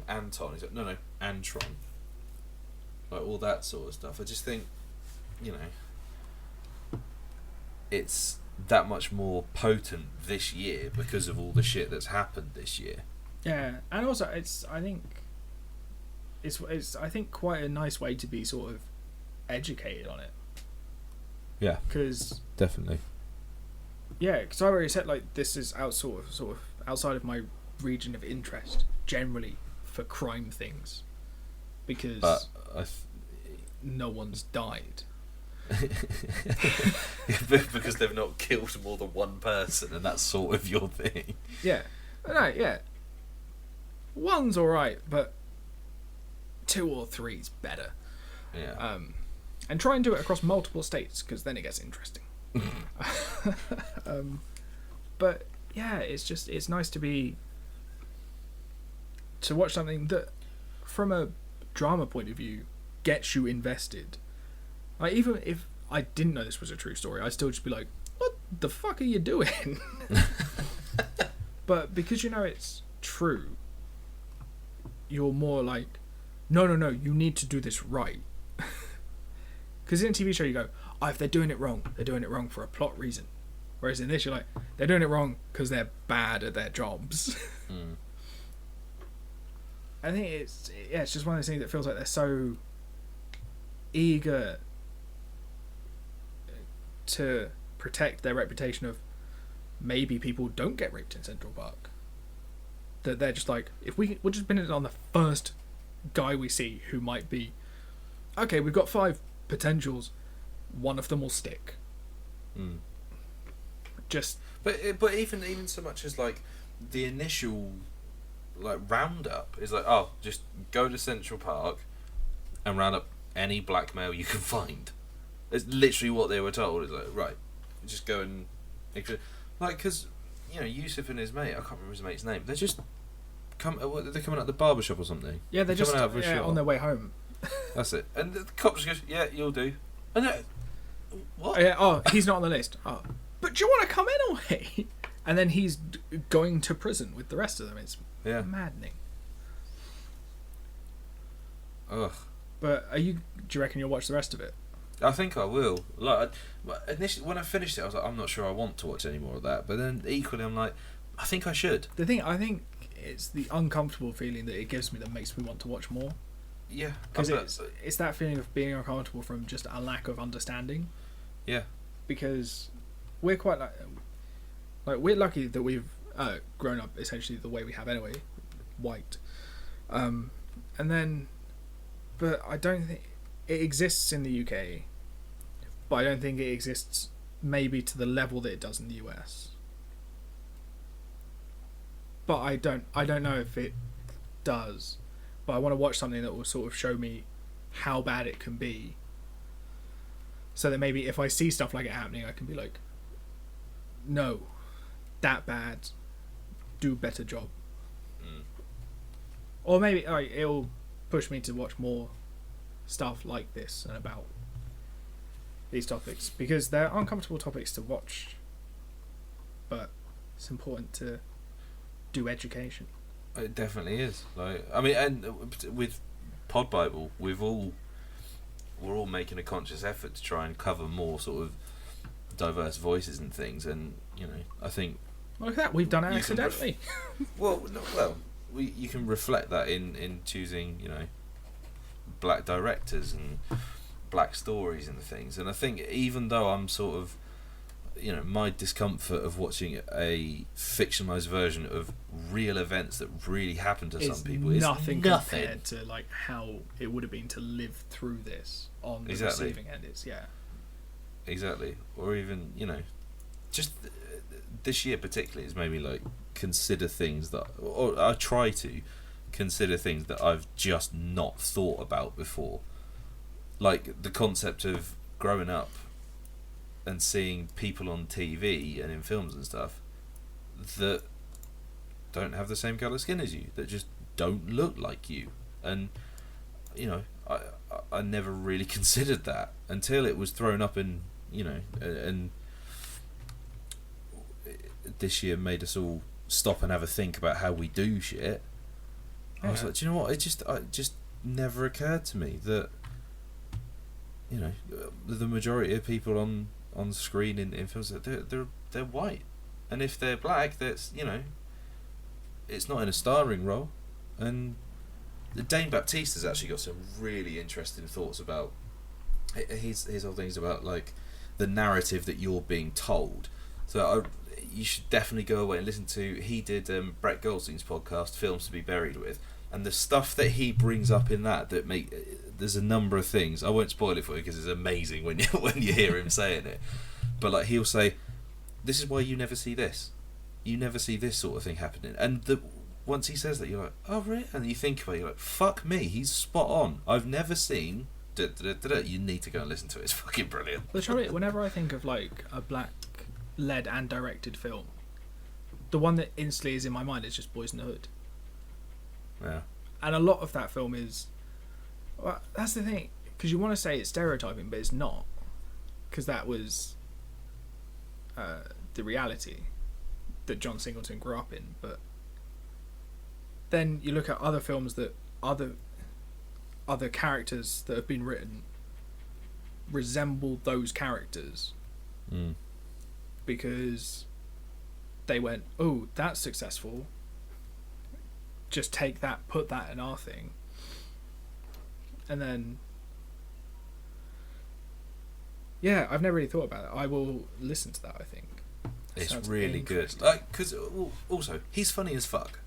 Speaker 1: Anton. He's like, no, Antron. Like all that sort of stuff. I just think, it's that much more potent this year because of all the shit that's happened this year.
Speaker 2: Yeah, and also I think quite a nice way to be sort of educated on it.
Speaker 1: Yeah.
Speaker 2: Because
Speaker 1: definitely.
Speaker 2: Yeah, because I already said like this is sort of outside of my region of interest generally for crime things, because no one's died.
Speaker 1: Because they've not killed more than one person, and that's sort of your thing.
Speaker 2: Yeah, no, yeah. One's all right, but 2 or 3's better.
Speaker 1: Yeah.
Speaker 2: And try and do it across multiple states, because then it gets interesting. But yeah, it's nice to watch something that, from a drama point of view, gets you invested. Like, even if I didn't know this was a true story, I'd still just be like, what the fuck are you doing? But because it's true, you're more like, no, you need to do this right. Because in a TV show you go, oh, if they're doing it wrong for a plot reason. Whereas in this you're like, they're doing it wrong because they're bad at their jobs. I think it's just one of those things that feels like they're so eager to protect their reputation of maybe people don't get raped in Central Park, that they're just like, if we'll just pin it on the first guy we see who might be okay, we've got 5 potentials, one of them will stick. Just
Speaker 1: but even so much as like the initial like roundup is like, oh, just go to Central Park and round up any black male you can find. It's literally what they were told. It's like, right, just go and like, because Yusuf and his mate, I can't remember his mate's name. They're just they're coming out the barber shop or something.
Speaker 2: Yeah, they're just on their way home.
Speaker 1: That's it. And the cops goes, yeah, you'll do. And what?
Speaker 2: Oh, he's not on the list. Oh, but do you want to come anyway? And then he's going to prison with the rest of them. It's maddening.
Speaker 1: Ugh.
Speaker 2: But do you reckon you'll watch the rest of it?
Speaker 1: I think I will. Like, initially, when I finished it, I was like, I'm not sure I want to watch any more of that. But then equally, I'm like, I think I should.
Speaker 2: I think it's the uncomfortable feeling that it gives me that makes me want to watch more.
Speaker 1: Yeah,
Speaker 2: because it's that feeling of being uncomfortable from just a lack of understanding.
Speaker 1: Yeah, because
Speaker 2: we're quite like we're lucky that we've grown up essentially the way we have anyway, white, and then, but I don't think it exists in the UK, but I don't think it exists maybe to the level that it does in the US. But I don't know if it does. But I want to watch something that will sort of show me how bad it can be, so that maybe if I see stuff like it happening, I can be like, no, that bad, do a better job. Or maybe it'll push me to watch more stuff like this and about these topics, because they're uncomfortable topics to watch, but it's important to do education.
Speaker 1: It definitely is. Like, I mean, and with Pod Bible, we're all making a conscious effort to try and cover more sort of diverse voices and things. And I think
Speaker 2: look at that, we've done it accidentally.
Speaker 1: You can reflect that in choosing black directors and black stories and things. And I think even though I'm sort of my discomfort of watching a fictionalized version of real events that really happened to some people is
Speaker 2: nothing compared to like how it would have been to live through this on the receiving end. It's
Speaker 1: exactly. Or even just this year particularly has made me like consider things that, or I try to consider things that I've just not thought about before, like the concept of growing up and seeing people on TV and in films and stuff that don't have the same colour skin as you, that just don't look like you. And I never really considered that until it was thrown up in and this year made us all stop and have a think about how we do shit. I was like, do you know what? It just never occurred to me that the majority of people on screen in films, they're white, and if they're black, that's it's not in a starring role. And Dane Baptiste has actually got some really interesting thoughts about his whole things about like the narrative that you're being told. So you should definitely go away and listen to. He did Brett Goldstein's podcast, Films to Be Buried With, and the stuff that he brings up in that make. There's a number of things. I won't spoil it for you because it's amazing when you hear him saying it. But like he'll say, "This is why you never see this. You never see this sort of thing happening." And once he says that, you're like, "Oh, really?" And you think about it, you're like, "Fuck me, he's spot on. I've never seen." You need to go and listen to it. It's fucking brilliant.
Speaker 2: The trouble is, whenever I think of like a black-led and directed film, the one that instantly is in my mind is just Boys in the Hood.
Speaker 1: Yeah.
Speaker 2: And a lot of that film is. Well, that's the thing, because you want to say it's stereotyping, but it's not, because that was the reality that John Singleton grew up in. But then you look at other films that other characters that have been written resemble those characters, because they went, oh, that's successful, just take that, put that in our thing, and then yeah, I've never really thought about it. I will listen to that. I think
Speaker 1: it's really good. Because also he's funny as fuck.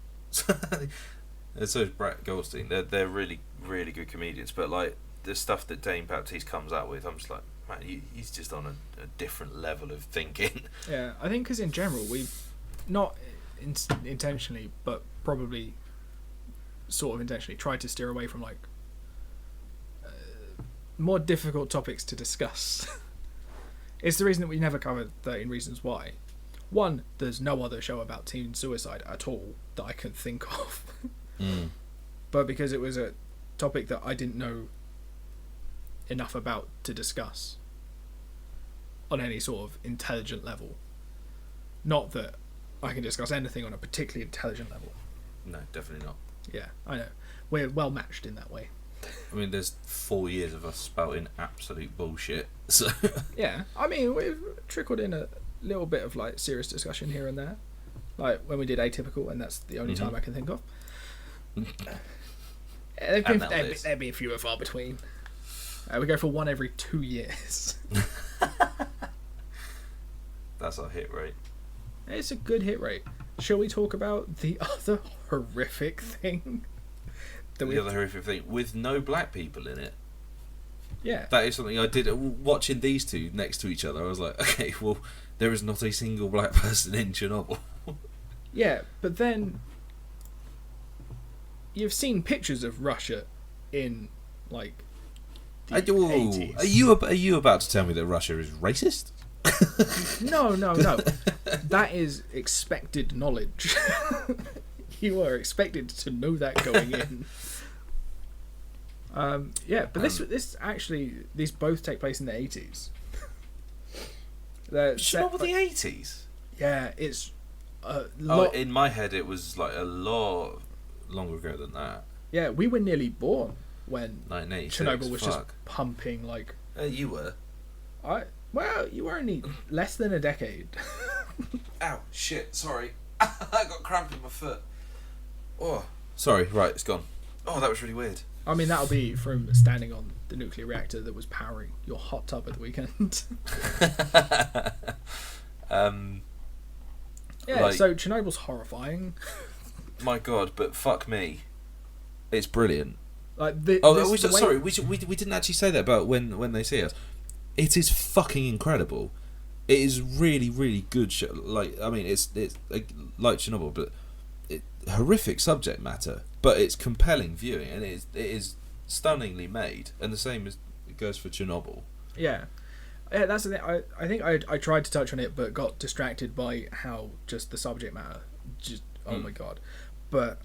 Speaker 1: And so is Brett Goldstein. They're really really good comedians. But like the stuff that Dane Baptiste comes out with, I'm just like, man, he's just on a different level of thinking.
Speaker 2: Yeah, I think because in general we've not intentionally, but probably sort of intentionally tried to steer away from like more difficult topics to discuss. It's the reason that we never covered 13 Reasons Why. One, there's no other show about teen suicide at all that I can think of. But because it was a topic that I didn't know enough about to discuss on any sort of intelligent level. Not that I can discuss anything on a particularly intelligent level.
Speaker 1: No, definitely not.
Speaker 2: Yeah, I know. We're well matched in that way.
Speaker 1: I mean, there's 4 years of us spouting absolute bullshit. So
Speaker 2: yeah, I mean, we've trickled in a little bit of like serious discussion here and there, like when we did Atypical, and that's the only time I can think of. There'd be a few and far between. We go for one every 2 years.
Speaker 1: That's our hit rate.
Speaker 2: It's a good hit rate. Shall we talk about the other horrific thing?
Speaker 1: The other horrific thing with no black people in it.
Speaker 2: Yeah. That
Speaker 1: is something I did watching these two next to each other. I was like, okay, well, there is not a single black person in Chernobyl.
Speaker 2: Yeah, but then you've seen pictures of Russia in like the 80s.
Speaker 1: Are you about to tell me that Russia is racist?
Speaker 2: No. That is expected knowledge. You are expected to know that going in. Yeah, but this actually, these both take place in the 80s.
Speaker 1: Chernobyl the 80s?
Speaker 2: Yeah, it's
Speaker 1: in my head it was like a lot longer ago than that.
Speaker 2: Yeah, we were nearly born when
Speaker 1: 1986,
Speaker 2: Chernobyl was just pumping like...
Speaker 1: you were.
Speaker 2: Well, you were only less than a decade.
Speaker 1: Ow, shit, sorry. I got cramp in my foot. Oh, sorry, right, it's gone. Oh, that was really weird.
Speaker 2: I mean, that'll be from standing on the nuclear reactor that was powering your hot tub at the weekend. Yeah, so Chernobyl's horrifying.
Speaker 1: My God, but fuck me, it's brilliant.
Speaker 2: Like
Speaker 1: sorry, we didn't actually say that about when they see us. It is fucking incredible. It is really, really good show. Like, I mean, it's like Chernobyl, but horrific subject matter, but it's compelling viewing, and it is stunningly made, and the same goes for Chernobyl.
Speaker 2: Yeah, that's the thing. I think I tried to touch on it, but got distracted by how just the subject matter. Just oh my God, but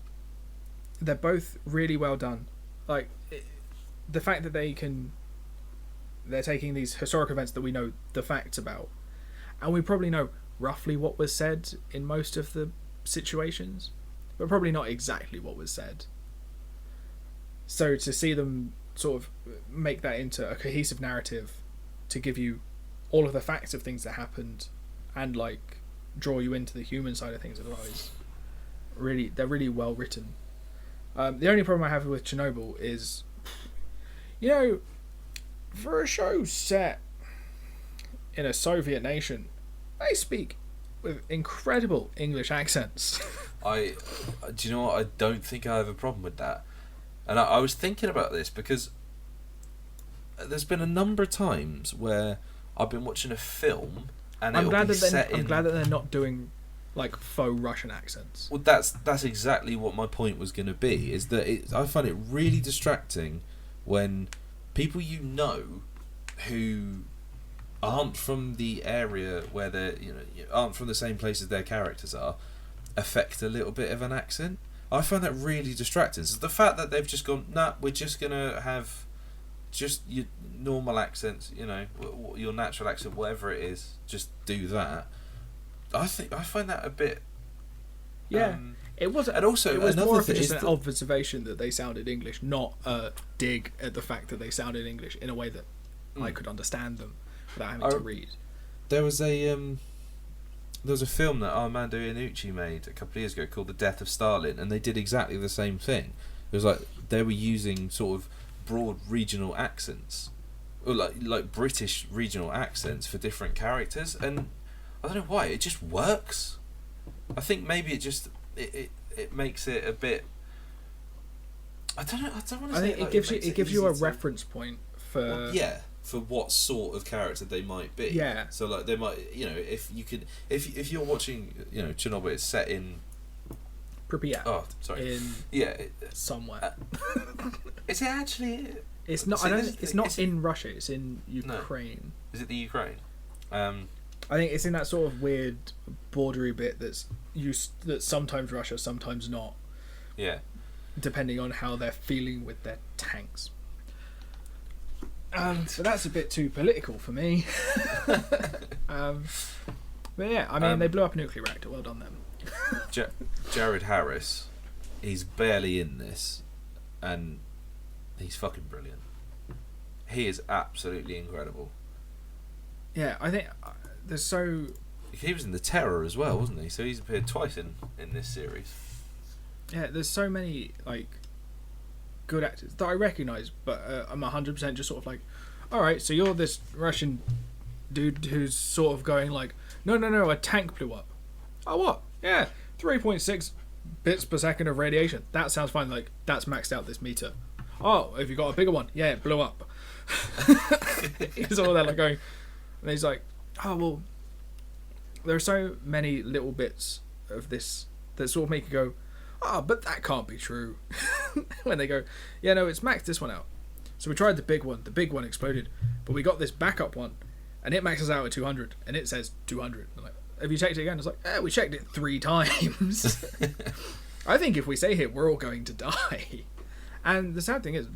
Speaker 2: they're both really well done. Like the fact that they're taking these historic events that we know the facts about, and we probably know roughly what was said in most of the situations, but probably not exactly what was said. So to see them sort of make that into a cohesive narrative to give you all of the facts of things that happened and like draw you into the human side of things as well is they're really well written. The only problem I have with Chernobyl is, you know, for a show set in a Soviet nation, they speak with incredible English accents.
Speaker 1: Do you know what? I don't think I have a problem with that. And I was thinking about this because there's been a number of times where I've been watching a film and I'm glad
Speaker 2: that they're not doing like faux Russian accents.
Speaker 1: Well, that's exactly what my point was going to be. Is that I find it really distracting when people who aren't from the area where they're aren't from the same place as their characters are affect a little bit of an accent. I find that really distracting. So the fact that they've just gone, nah, we're just gonna have just your normal accents, your natural accent, whatever it is, just do that. I find that a bit.
Speaker 2: Yeah, it was.
Speaker 1: And also,
Speaker 2: it was
Speaker 1: another
Speaker 2: more of
Speaker 1: thing
Speaker 2: just
Speaker 1: is
Speaker 2: an observation that they sounded English, not a dig at the fact that they sounded English in a way that I could understand them without having to read.
Speaker 1: There was a there was a film that Armando Iannucci made a couple of years ago called The Death of Stalin, and they did exactly the same thing. It was like they were using sort of broad regional accents, or like British regional accents for different characters, and I don't know why it just works. I think maybe it makes it a bit. I don't know. I don't want to say.
Speaker 2: I think it gives you a reference point for.
Speaker 1: Well, for what sort of character they might be.
Speaker 2: Yeah.
Speaker 1: So like they might, if you're watching, Chernobyl, it's set in
Speaker 2: Pripyat.
Speaker 1: Oh, sorry.
Speaker 2: Somewhere.
Speaker 1: Is it actually?
Speaker 2: It's not. It's not in Russia. It's in Ukraine.
Speaker 1: No. Is it the Ukraine?
Speaker 2: I think it's in that sort of weird bordery bit that's sometimes Russia, sometimes not.
Speaker 1: Yeah.
Speaker 2: Depending on how they're feeling with their tanks. So that's a bit too political for me. But yeah, I mean, they blew up a nuclear reactor. Well done them.
Speaker 1: Jared Harris, he's barely in this, and he's fucking brilliant. He is absolutely incredible.
Speaker 2: Yeah, I think there's so...
Speaker 1: He was in The Terror as well, wasn't he? So he's appeared twice in this series.
Speaker 2: Yeah, there's so many, like, good actors that I recognise, but I'm 100% just sort of like, alright, so you're this Russian dude who's sort of going like, no, a tank blew up. Oh, what? Yeah, 3.6 bits per second of radiation. That sounds fine, like, that's maxed out this meter. Oh, have you got a bigger one? Yeah, it blew up. He's all there like going, and he's like, oh, well, there are so many little bits of this that sort of make you go, but that can't be true. When they go, yeah, no, it's maxed this one out. So we tried the big one exploded, but we got this backup one, and it maxes out at 200, and it says 200. I'm like, have you checked it again? It's like, we checked it 3 times. I think if we stay here, we're all going to die. And the sad thing is,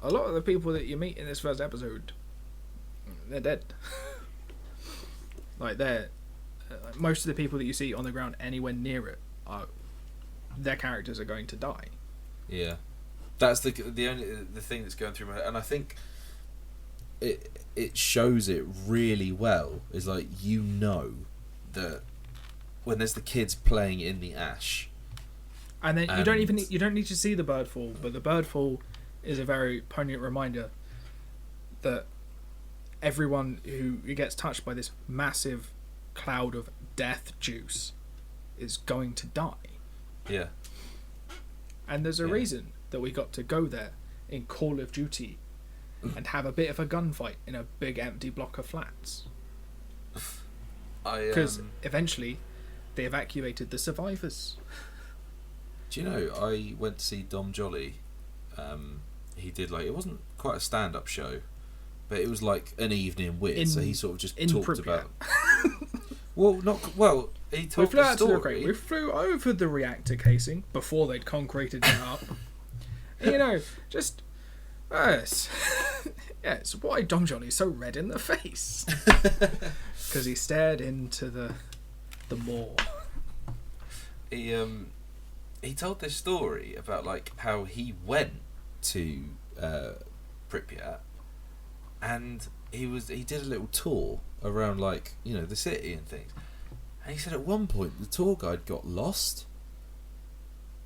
Speaker 2: a lot of the people that you meet in this first episode, they're dead. Like, most of the people that you see on the ground anywhere near it their characters are going to die.
Speaker 1: Yeah, that's the thing that's going through my head, and I think it shows it really well. Is like, that when there's the kids playing in the ash,
Speaker 2: and then you don't need to see the bird fall, but the bird fall is a very poignant reminder that everyone who gets touched by this massive cloud of death juice is going to die.
Speaker 1: Yeah.
Speaker 2: And there's a reason that we got to go there in Call of Duty and have a bit of a gunfight in a big empty block of flats. Because eventually they evacuated the survivors.
Speaker 1: Do you know, I went to see Dom Jolly. He did, like, it wasn't quite a stand-up show, but it was like an evening wit, so he sort of just talked
Speaker 2: Pripyat.
Speaker 1: about... He told the story.
Speaker 2: We flew over the reactor casing before they'd concreted it up. Just... Yes. Yeah, it's why Dom Johnny's so red in the face. Because he stared into the moor.
Speaker 1: He told this story about, like, how he went to Pripyat, and he did a little tour around, like, the city and things. And he said at one point the tour guide got lost,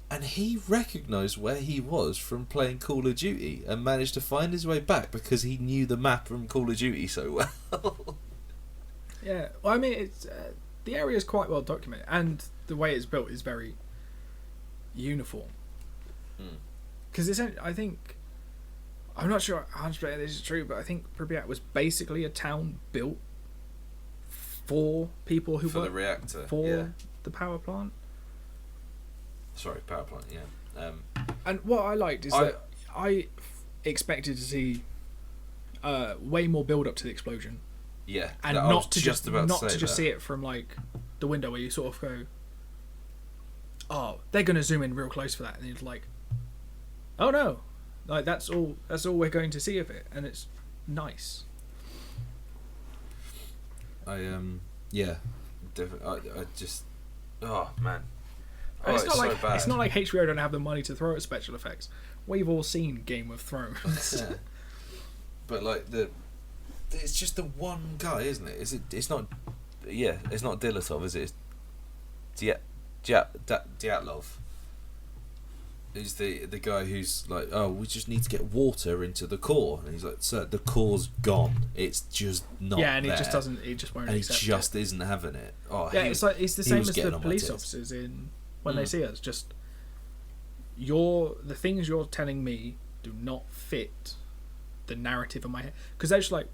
Speaker 1: and he recognised where he was from playing Call of Duty and managed to find his way back because he knew the map from Call of Duty so well.
Speaker 2: Yeah, well, I mean, it's the area is quite well documented, and the way it's built is very uniform. Because I think, I'm not sure 100% this is true, but I think Pripyat was basically a town built for people who
Speaker 1: for
Speaker 2: work
Speaker 1: the reactor,
Speaker 2: for the power plant.
Speaker 1: Sorry, power plant, yeah.
Speaker 2: And what I liked is that I expected to see way more build up to the explosion.
Speaker 1: Yeah,
Speaker 2: and not to just see it from, like, the window where you sort of go, oh, they're going to zoom in real close for that, and you're like, oh no, like that's all we're going to see of it, and it's nice.
Speaker 1: Definitely. I just, oh man.
Speaker 2: It's not
Speaker 1: so
Speaker 2: like
Speaker 1: bad.
Speaker 2: It's not like HBO don't have the money to throw at special effects. We've all seen Game of Thrones.
Speaker 1: Yeah. But like it's just the one guy, isn't it? It's not yeah, it's not Dilatov, is it? It's Dyatlov. He's the guy who's like, oh, we just need to get water into the core, and he's like, sir, the core's gone. It's just not.
Speaker 2: Yeah, and
Speaker 1: there.
Speaker 2: He just doesn't. He just won't.
Speaker 1: And he
Speaker 2: accept
Speaker 1: just
Speaker 2: it.
Speaker 1: isn't having it. Oh,
Speaker 2: yeah, it's the same as the police officers in When They See Us. Just the things you're telling me do not fit the narrative in my head, because they're just like,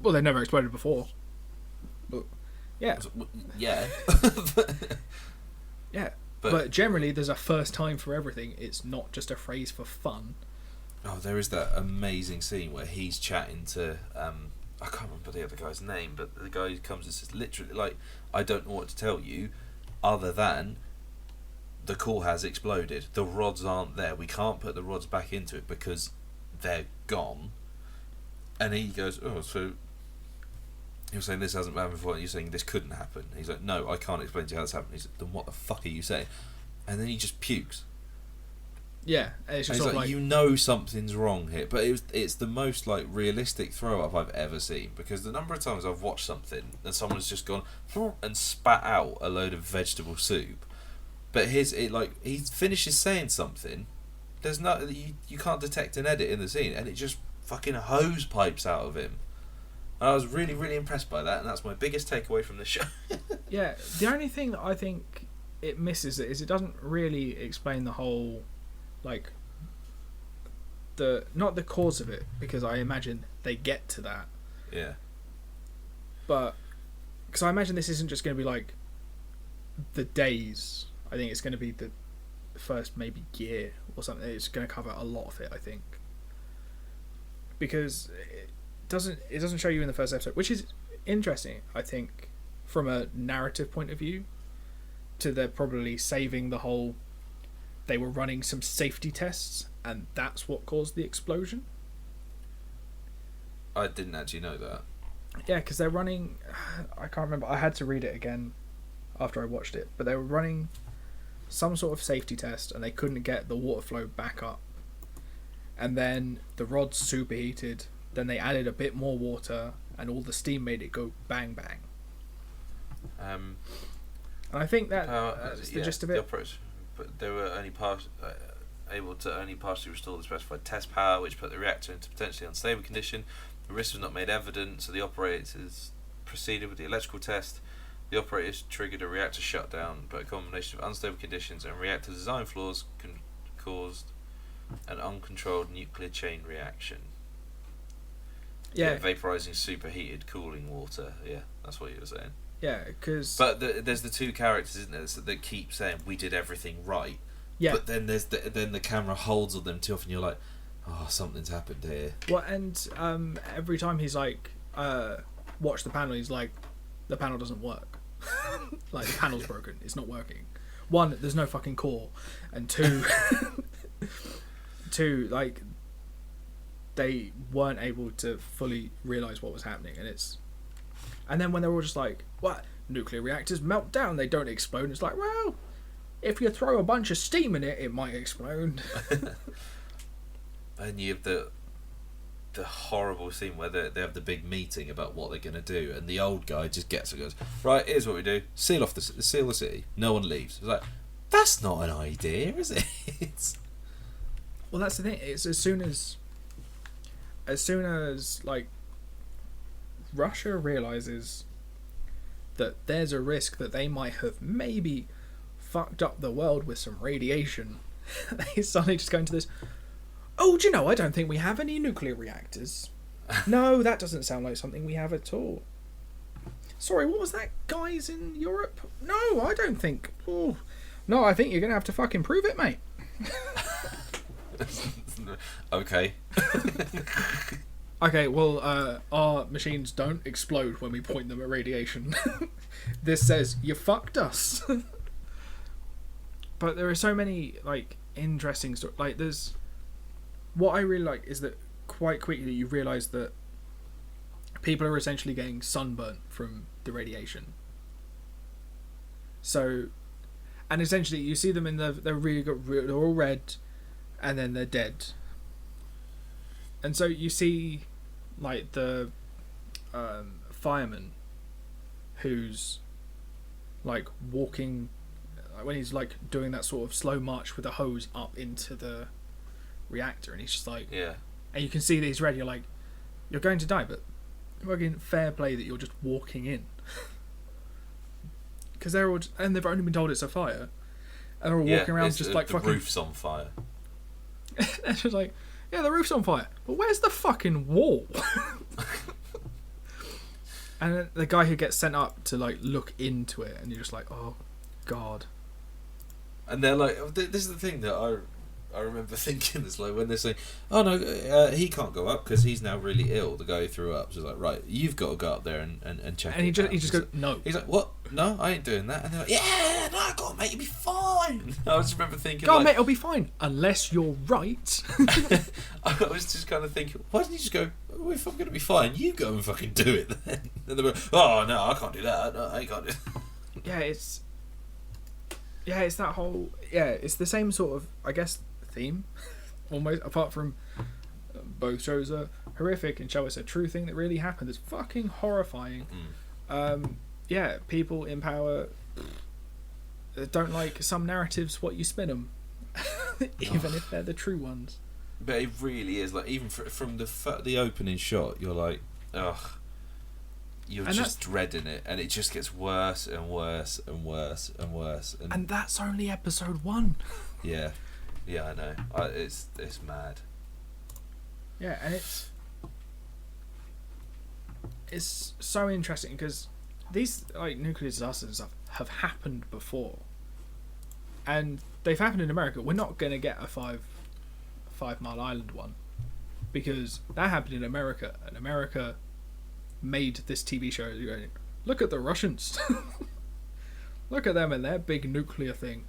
Speaker 2: well, they've never exploded before. But, yeah.
Speaker 1: Yeah.
Speaker 2: Yeah. But generally, there's a first time for everything. It's not just a phrase for fun.
Speaker 1: Oh, there is that amazing scene where he's chatting to I can't remember the other guy's name, but the guy who comes and says literally like, I don't know what to tell you other than the core has exploded. The rods aren't there. We can't put the rods back into it because they're gone. And he goes, oh, so you're saying this hasn't happened before, and you're saying this couldn't happen. And he's like, no, I can't explain to you how this happened. He's like, then what the fuck are you saying? And then he just pukes.
Speaker 2: Yeah, and it's just
Speaker 1: and
Speaker 2: sort of
Speaker 1: like, you know something's wrong here. But it's the most like realistic throw up I've ever seen, because the number of times I've watched something and someone's just gone and spat out a load of vegetable soup, but he finishes saying something. There's no you can't detect an edit in the scene, and it just fucking hose pipes out of him. And I was really, really impressed by that, and that's my biggest takeaway from the show.
Speaker 2: Yeah, the only thing that I think it misses is it doesn't really explain the whole, like, not the cause of it, because I imagine they get to that.
Speaker 1: Yeah.
Speaker 2: But, because I imagine this isn't just going to be like the days. I think it's going to be the first maybe year or something. It's going to cover a lot of it, I think. Because it doesn't show you in the first episode, which is interesting, I think, from a narrative point of view, to they're probably saving the whole, they were running some safety tests and that's what caused the explosion.
Speaker 1: I didn't actually know that.
Speaker 2: Yeah, because they're running, I can't remember, I had to read it again after I watched it, but they were running some sort of safety test and they couldn't get the water flow back up, and then the rods superheated. Then they added a bit more water, and all the steam made it go bang bang. And I think that's the gist of it.
Speaker 1: But they were only able to only partially restore the specified test power, which put the reactor into potentially unstable condition. The risk was not made evident, so the operators proceeded with the electrical test. The operators triggered a reactor shutdown, but a combination of unstable conditions and reactor design flaws caused an uncontrolled nuclear chain reaction.
Speaker 2: Yeah,
Speaker 1: vaporizing superheated cooling water. Yeah, that's what you were saying.
Speaker 2: Yeah, because...
Speaker 1: But there's the two characters, isn't there, that keep saying, we did everything right.
Speaker 2: Yeah.
Speaker 1: But then then the camera holds on them too often, you're like, oh, something's happened here.
Speaker 2: Well, and every time he's like, watch the panel, he's like, the panel doesn't work. Like, the panel's broken. It's not working. One, there's no fucking core. And two, like... they weren't able to fully realise what was happening, and then when they're all just like, what, nuclear reactors melt down, they don't explode, it's like, well, if you throw a bunch of steam in it, it might explode.
Speaker 1: And you have the horrible scene where they have the big meeting about what they're going to do, and the old guy just gets it and goes, right, here's what we do, seal the city, no one leaves. It's like, that's not an idea, is it?
Speaker 2: Well, that's the thing, it's as soon as like Russia realizes that there's a risk that they might have maybe fucked up the world with some radiation, they suddenly just go into this, oh, do you know, I don't think we have any nuclear reactors. No, that doesn't sound like something we have at all. Sorry, what was that, guys in Europe? No, I don't think. Oh, no, I think you're going to have to fucking prove it, mate.
Speaker 1: Okay.
Speaker 2: Okay, well, our machines don't explode when we point them at radiation. This says, you fucked us. But there are so many, like, interesting stories. Like, there's... What I really like is that quite quickly you realise that people are essentially getting sunburnt from the radiation. So... And essentially, you see them in they're all red, and then they're dead. And so you see, like, the firemen who's like walking, when he's like doing that sort of slow march with a hose up into the reactor, and he's just like,
Speaker 1: yeah,
Speaker 2: and you can see that he's ready. You're like, you're going to die, but fucking fair play that you're just walking in, because they're all and they've only been told it's a fire, and they're all walking around just like
Speaker 1: the
Speaker 2: fucking.
Speaker 1: roof's on fire.
Speaker 2: They're just like, yeah, the roof's on fire, but where's the fucking wall? And then the guy who gets sent up to like look into it, and you're just like, oh god.
Speaker 1: And they're like, this is the thing that I remember thinking, it's like when they're saying, oh no, he can't go up because he's now really ill, the guy who threw up. So it's like, right, you've got to go up there and check. And
Speaker 2: he just goes, no.
Speaker 1: He's like, what? No, I ain't doing that. And they're like, yeah, no, go on, mate, you'll be fine. I just remember thinking,
Speaker 2: go on, mate, it'll be fine unless you're right.
Speaker 1: I was just kind of thinking, why didn't you just go, well, if I'm going to be fine, you go and fucking do it then. And they were, oh no, I can't do that. No, I can't do that.
Speaker 2: Yeah, it's that whole... Yeah, it's the same sort of, I guess, theme, almost, apart from both shows are horrific and show us a true thing that really happened. It's fucking horrifying. Yeah, people in power don't like some narratives what you spin them, even if they're the true ones.
Speaker 1: But it really is, like, even from the opening shot, you're like, ugh. You're just dreading it, and it just gets worse and worse and worse and worse.
Speaker 2: And that's only episode 1.
Speaker 1: Yeah, I know. It's mad.
Speaker 2: Yeah, and it's so interesting because these like nuclear disasters and stuff have happened before, and they've happened in America. We're not going to get a 5 Mile Island one because that happened in America, and America made this TV show going, look at the Russians. Look at them and their big nuclear thing.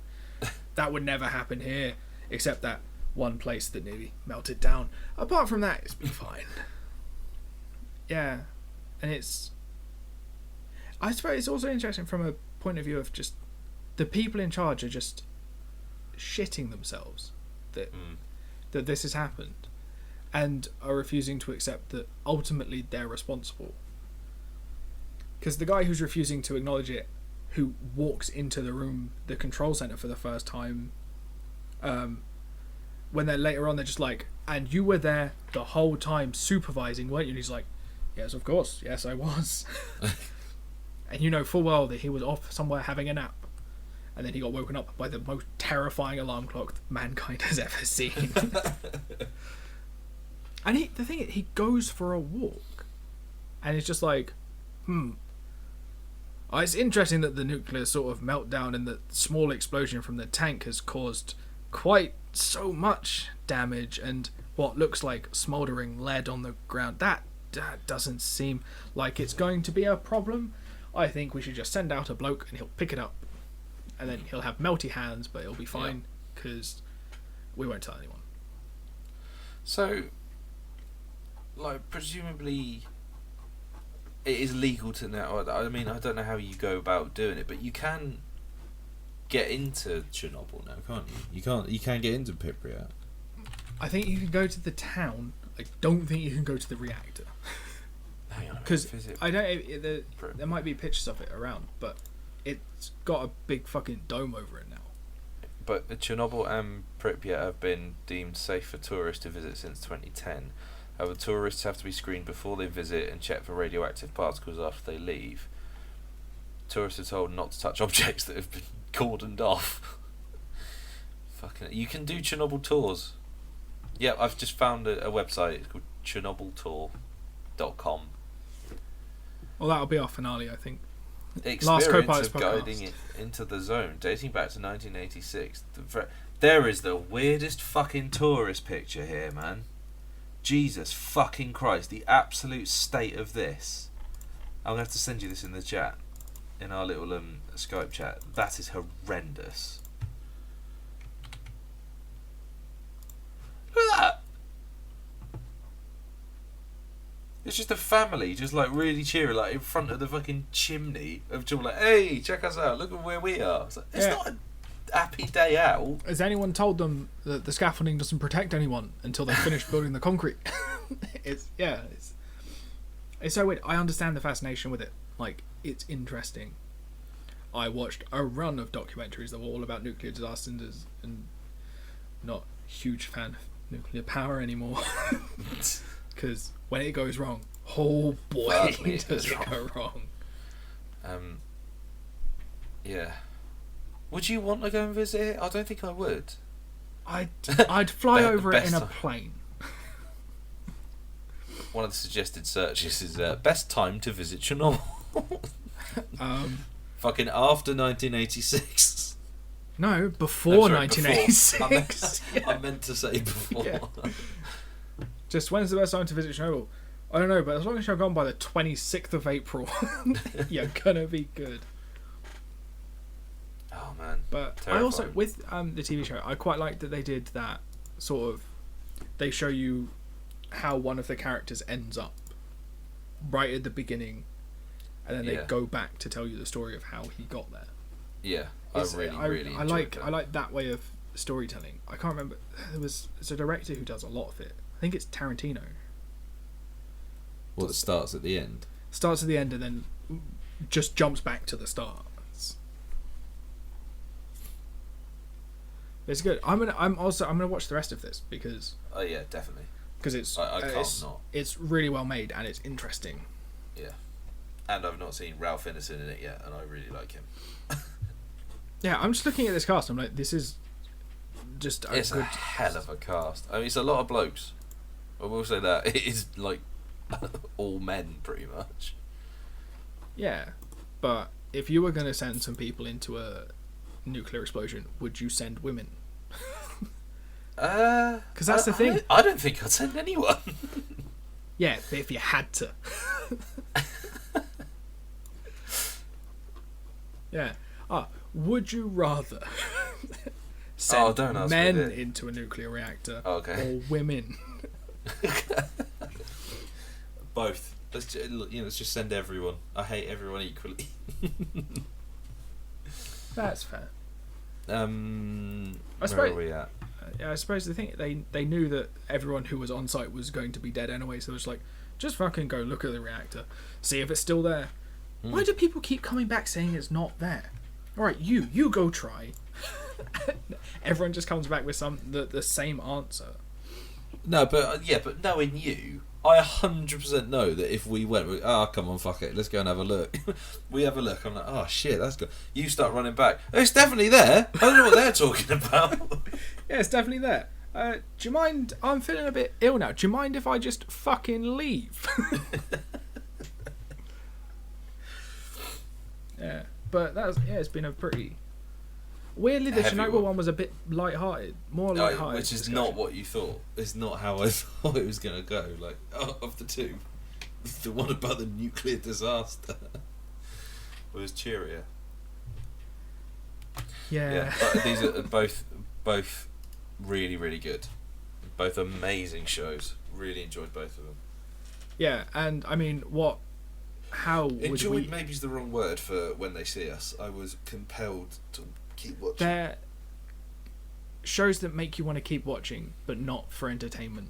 Speaker 2: That would never happen here, except that one place that nearly melted down. Apart from that, it's been fine. Yeah, and I suppose it's also interesting from a point of view of just the people in charge are just shitting themselves that this has happened, and are refusing to accept that ultimately they're responsible. Because the guy who's refusing to acknowledge it, who walks into the room, the control center for the first time, when they're later on, they're just like, and you were there the whole time supervising, weren't you? And he's like, yes, of course, yes, I was. And you know full well that he was off somewhere having a nap, and then he got woken up by the most terrifying alarm clock mankind has ever seen. And the thing is, he goes for a walk, and it's just like, it's interesting that the nuclear sort of meltdown and the small explosion from the tank has caused quite so much damage and what looks like smouldering lead on the ground. That doesn't seem like it's going to be a problem. I think we should just send out a bloke and he'll pick it up, and then he'll have melty hands, but it'll be fine because we won't tell anyone.
Speaker 1: So, like, presumably it is legal to now. I mean, I don't know how you go about doing it, but you can get into Chernobyl now, can't you? You can get into Pripyat.
Speaker 2: I think you can go to the town. I don't think you can go to the reactor.
Speaker 1: Hang on,
Speaker 2: because I don't. There might be pictures of it around, but it's got a big fucking dome over it now.
Speaker 1: But Chernobyl and Pripyat have been deemed safe for tourists to visit since 2010. However, tourists have to be screened before they visit and check for radioactive particles after they leave. Tourists are told not to touch objects that have been cordoned off. Fucking, you can do Chernobyl tours. Yeah, I've just found a website. It's called ChernobylTour.com.
Speaker 2: Well, that'll be our finale, I think.
Speaker 1: Experience of guiding it into the zone, dating back to 1986. There is the weirdest fucking tourist picture here, man. Jesus fucking Christ, the absolute state of this. I'm going to have to send you this in the chat, in our little Skype chat. That is horrendous. Look at that. It's just a family, just like really cheery, like in front of the fucking chimney of children, like, hey, check us out, look at where we are. It's not a happy day out.
Speaker 2: Has anyone told them that the scaffolding doesn't protect anyone until they finish building the concrete? It's so weird. I understand the fascination with it. Like, it's interesting. I watched a run of documentaries that were all about nuclear disasters and not a huge fan of nuclear power anymore. Because when it goes wrong, oh boy, does it go wrong.
Speaker 1: Yeah. Would you want to go and visit it? I don't think I would.
Speaker 2: I'd fly over it in a plane.
Speaker 1: One of the suggested searches is best time to visit Chernobyl. Fucking after 1986.
Speaker 2: No, before 1986.
Speaker 1: I meant to say before.
Speaker 2: Yeah. Just when's the best time to visit Chernobyl? I don't know, but as long as you're gone by the 26th of April, you're gonna be good.
Speaker 1: Oh man.
Speaker 2: But
Speaker 1: terrifying.
Speaker 2: I also, with the TV show, I quite like that they did that sort of, they show you how one of the characters ends up right at the beginning, and then they go back to tell you the story of how he got there.
Speaker 1: Yeah, I
Speaker 2: like that way of storytelling. I can't remember. There's a director who does a lot of it. I think it's Tarantino.
Speaker 1: Well, it starts at the end.
Speaker 2: Starts at the end and then just jumps back to the start. It's good. I'm gonna watch the rest of this because.
Speaker 1: Oh yeah, definitely.
Speaker 2: Because it's
Speaker 1: I can't not.
Speaker 2: It's really well made and it's interesting.
Speaker 1: Yeah, and I've not seen Ralph Ineson in it yet, and I really like him.
Speaker 2: Yeah, I'm just looking at this cast. I'm like, this is just
Speaker 1: it's a hell of a cast. I mean, it's a lot of blokes. I will say that it is like all men pretty much.
Speaker 2: Yeah, but if you were going to send some people into a nuclear explosion, would you send women? Because that's the thing.
Speaker 1: I don't think I'd send anyone.
Speaker 2: Yeah, but if you had to. Yeah. Would you rather send men into a nuclear reactor or women?
Speaker 1: Both. Let's just send everyone. I hate everyone equally.
Speaker 2: That's fair.
Speaker 1: Where are we at?
Speaker 2: I suppose the thing they knew that everyone who was on site was going to be dead anyway, so it was like, just fucking go look at the reactor, see if it's still there. Why do people keep coming back saying it's not there? All right, you go try. Everyone just comes back with the same answer.
Speaker 1: No, but knowing you, I 100% know that if we went, come on, fuck it, let's go and have a look. We have a look. I'm like, oh shit, that's good. You start running back. It's definitely there. I don't know what they're talking about.
Speaker 2: Yeah, it's definitely there. Do you mind? I'm feeling a bit ill now. Do you mind if I just fucking leave? Yeah, but it's been a pretty. Weirdly, the Chernobyl one was a bit light-hearted, more light-hearted.
Speaker 1: Which is not what you thought. It's not how I thought it was going to go. Like, of the two, the one about the nuclear disaster was cheerier.
Speaker 2: Yeah.
Speaker 1: But these are both really, really good. Both amazing shows. Really enjoyed both of them.
Speaker 2: Yeah, and I mean, how would
Speaker 1: enjoyed maybe is the wrong word for When They See Us. I was compelled to keep watching.
Speaker 2: They're shows that make you want to keep watching, but not for entertainment,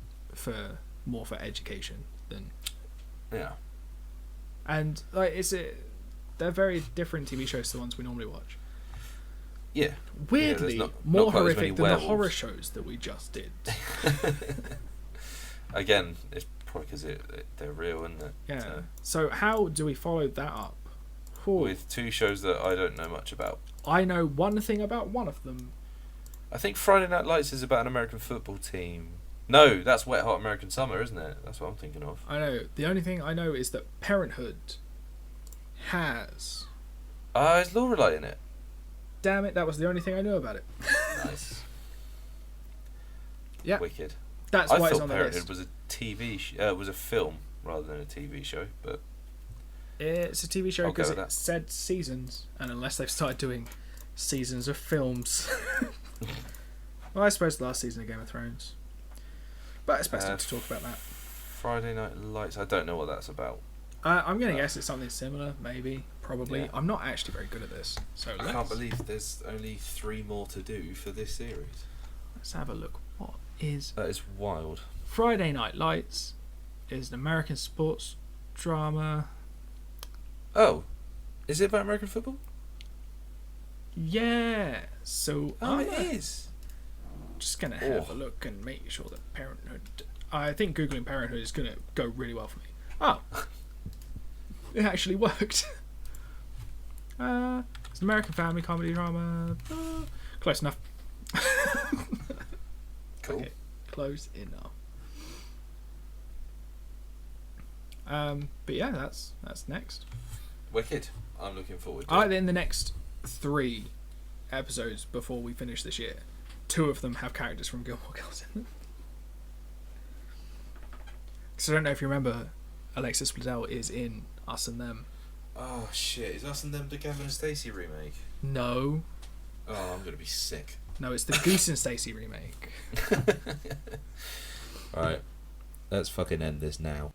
Speaker 2: more for education than.
Speaker 1: Yeah.
Speaker 2: And like they're very different TV shows to the ones we normally watch.
Speaker 1: Yeah.
Speaker 2: Weirdly, more horrific than the horror shows that we just did.
Speaker 1: Again, it's probably because they're real, isn't it?
Speaker 2: Yeah. So how do we follow that up?
Speaker 1: With two shows that I don't know much about.
Speaker 2: I know one thing about one of them.
Speaker 1: I think Friday Night Lights is about an American football team. No, that's Wet Hot American Summer, isn't it? That's what I'm thinking of.
Speaker 2: I know. The only thing I know is that Parenthood has...
Speaker 1: is Lorelai in it?
Speaker 2: Damn it, that was the only thing I knew about it.
Speaker 1: Nice.
Speaker 2: Yeah.
Speaker 1: Wicked.
Speaker 2: That's why it's on the
Speaker 1: Parenthood
Speaker 2: list.
Speaker 1: was a TV was a film rather than a TV show, but...
Speaker 2: It's a TV show because it said seasons, and unless they've started doing seasons of films... Well, I suppose the last season of Game of Thrones. But it's best not to talk about that.
Speaker 1: Friday Night Lights, I don't know what that's about.
Speaker 2: I'm going to guess it's something similar, maybe, probably. Yeah. I'm not actually very good at this. So
Speaker 1: I can't believe there's only 3 more to do for this series.
Speaker 2: Let's have a look. What is...
Speaker 1: That is wild.
Speaker 2: Friday Night Lights is an American sports drama.
Speaker 1: Oh, is it about American football?
Speaker 2: Yeah. So
Speaker 1: It is.
Speaker 2: Just gonna have a look and make sure that Parenthood. I think googling Parenthood is gonna go really well for me. Oh, it actually worked. It's an American family comedy drama. Close enough.
Speaker 1: Cool.
Speaker 2: Okay, close enough. But yeah, that's next.
Speaker 1: Wicked. I'm looking forward to
Speaker 2: I like
Speaker 1: it.
Speaker 2: that in the next 3 episodes before we finish this year, 2 of them have characters from Gilmore Girls in them. Because I don't know if you remember, Alexis Bledel is in Us and Them.
Speaker 1: Oh shit! Is Us and Them the Gavin and Stacey remake?
Speaker 2: No.
Speaker 1: Oh, I'm gonna be sick.
Speaker 2: No, it's the Goose and Stacey remake.
Speaker 1: Right. Let's fucking end this now.